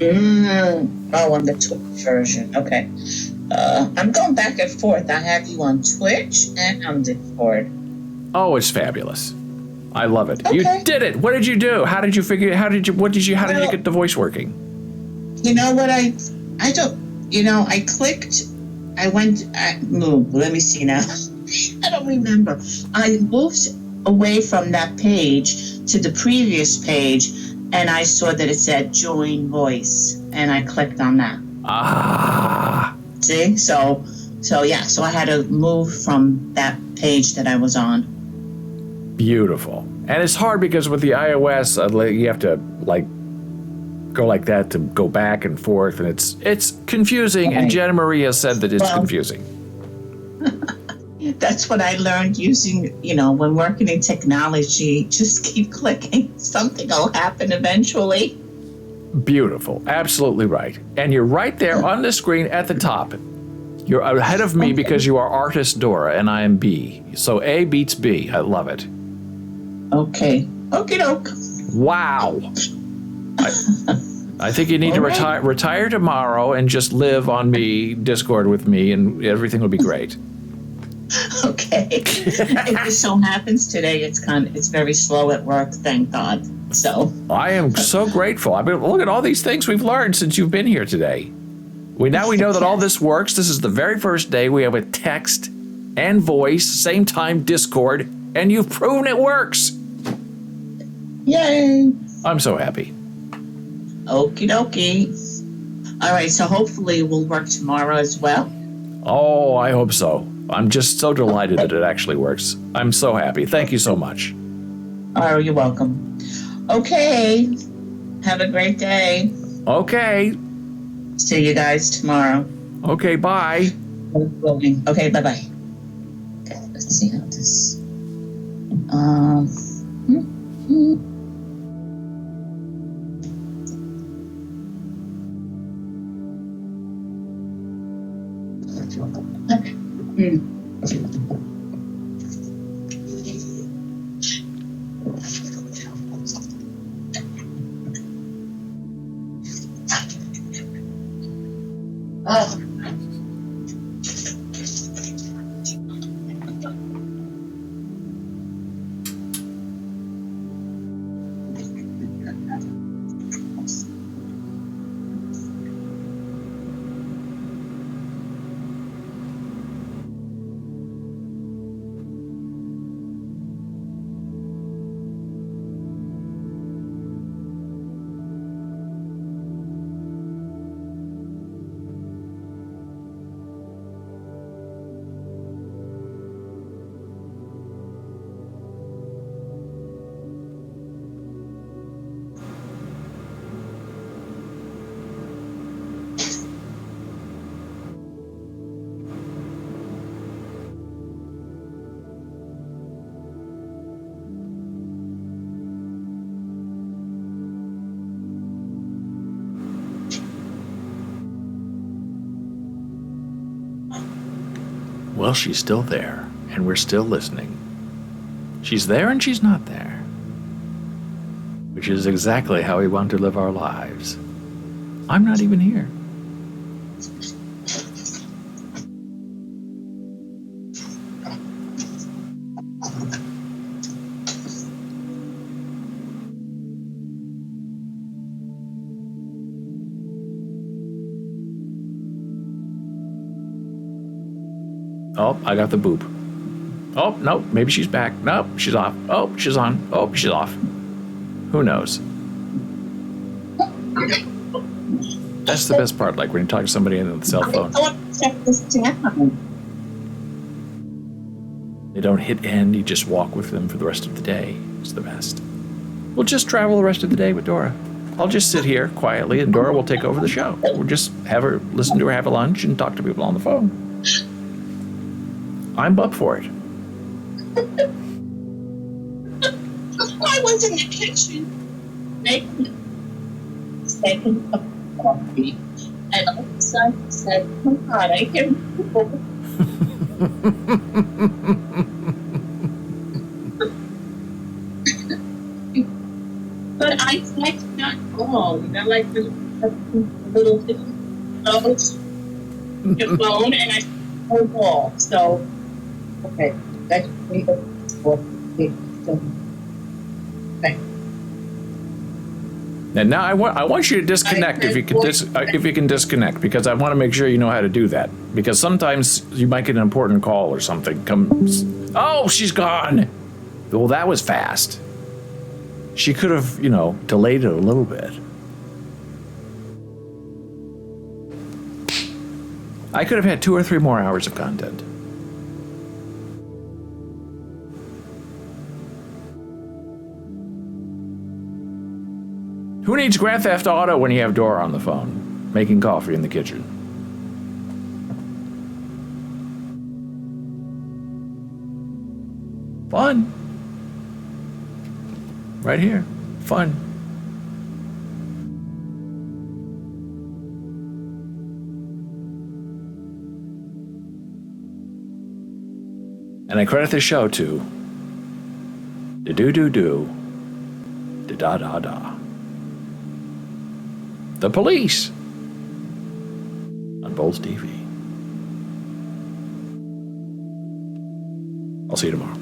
B: On the Twitch version. Okay. I'm going back and forth. I have you on Twitch and on Discord.
A: Oh, it's fabulous. I love it.
B: Okay.
A: You did it. What did you do? How did you get the voice working?
B: You know what? I clicked. Let me see now. I don't remember. I moved away from that page to the previous page, and I saw that it said join voice, and I clicked on that.
A: Ah.
B: See? So I had to move from that page that I was on.
A: Beautiful. And it's hard because with the iOS, you have to go like that to go back and forth, and it's confusing. Right. And Jana Marie has said that it's confusing.
B: That's what I learned using, when working in technology. Just keep clicking. Something will happen eventually.
A: Beautiful. Absolutely right. And you're right there on the screen at the top. You're ahead of me because you are artist Dora and I am B. So A beats B. I love it.
B: Okay. Okie doke.
A: Wow. I think you need to retire tomorrow and just live on me, Discord with me, and everything will be great.
B: Okay. It just so happens today it's very slow at work, thank God. So
A: I am so grateful. I mean, look at all these things we've learned since you've been here today. We know that all this works. This is the very first day we have a text and voice, same time Discord. And you've proven it works.
B: Yay.
A: I'm so happy.
B: Okie dokie. All right, so hopefully it will work tomorrow as well.
A: Oh, I hope so. I'm just so delighted that it actually works. I'm so happy. Thank you so much.
B: Oh, you're welcome. Okay. Have a great day.
A: Okay.
B: See you guys tomorrow.
A: Okay, bye.
B: Okay, bye-bye. Okay, let's see how this... hmm, hmm. Oh.
A: Well, she's still there, and we're still listening. She's there and she's not there. Which is exactly how we want to live our lives. I'm not even here. Oh, I got the boop. Oh, no, maybe she's back. No, she's off. Oh, she's on. Oh, she's off. Who knows? That's the best part, like when you talk to somebody on the cell phone.
B: I want to check this down.
A: They don't hit end, you just walk with them for the rest of the day. It's the best. We'll just travel the rest of the day with Dora. I'll just sit here quietly and Dora will take over the show. We'll just have her listen to her have a lunch and talk to people on the phone. I'm up for it.
B: I was in the kitchen making a second cup of coffee, and all of a sudden said, "Oh God, I can." But I like not all, you know, like the little notes, the phone, and I whole wall. So, okay, that's me. Okay.
A: And now I want you to disconnect if you can disconnect, because I want to make sure you know how to do that, because sometimes you might get an important call or something comes. Oh, she's gone. Well, that was fast. She could have, delayed it a little bit. I could have had 2 or 3 more hours of content. Who needs Grand Theft Auto when you have Dora on the phone, making coffee in the kitchen? Fun. Right here. Fun. And I credit this show to da-do-do-do, da-da-da-da. The Police on Bolts TV. I'll see you tomorrow.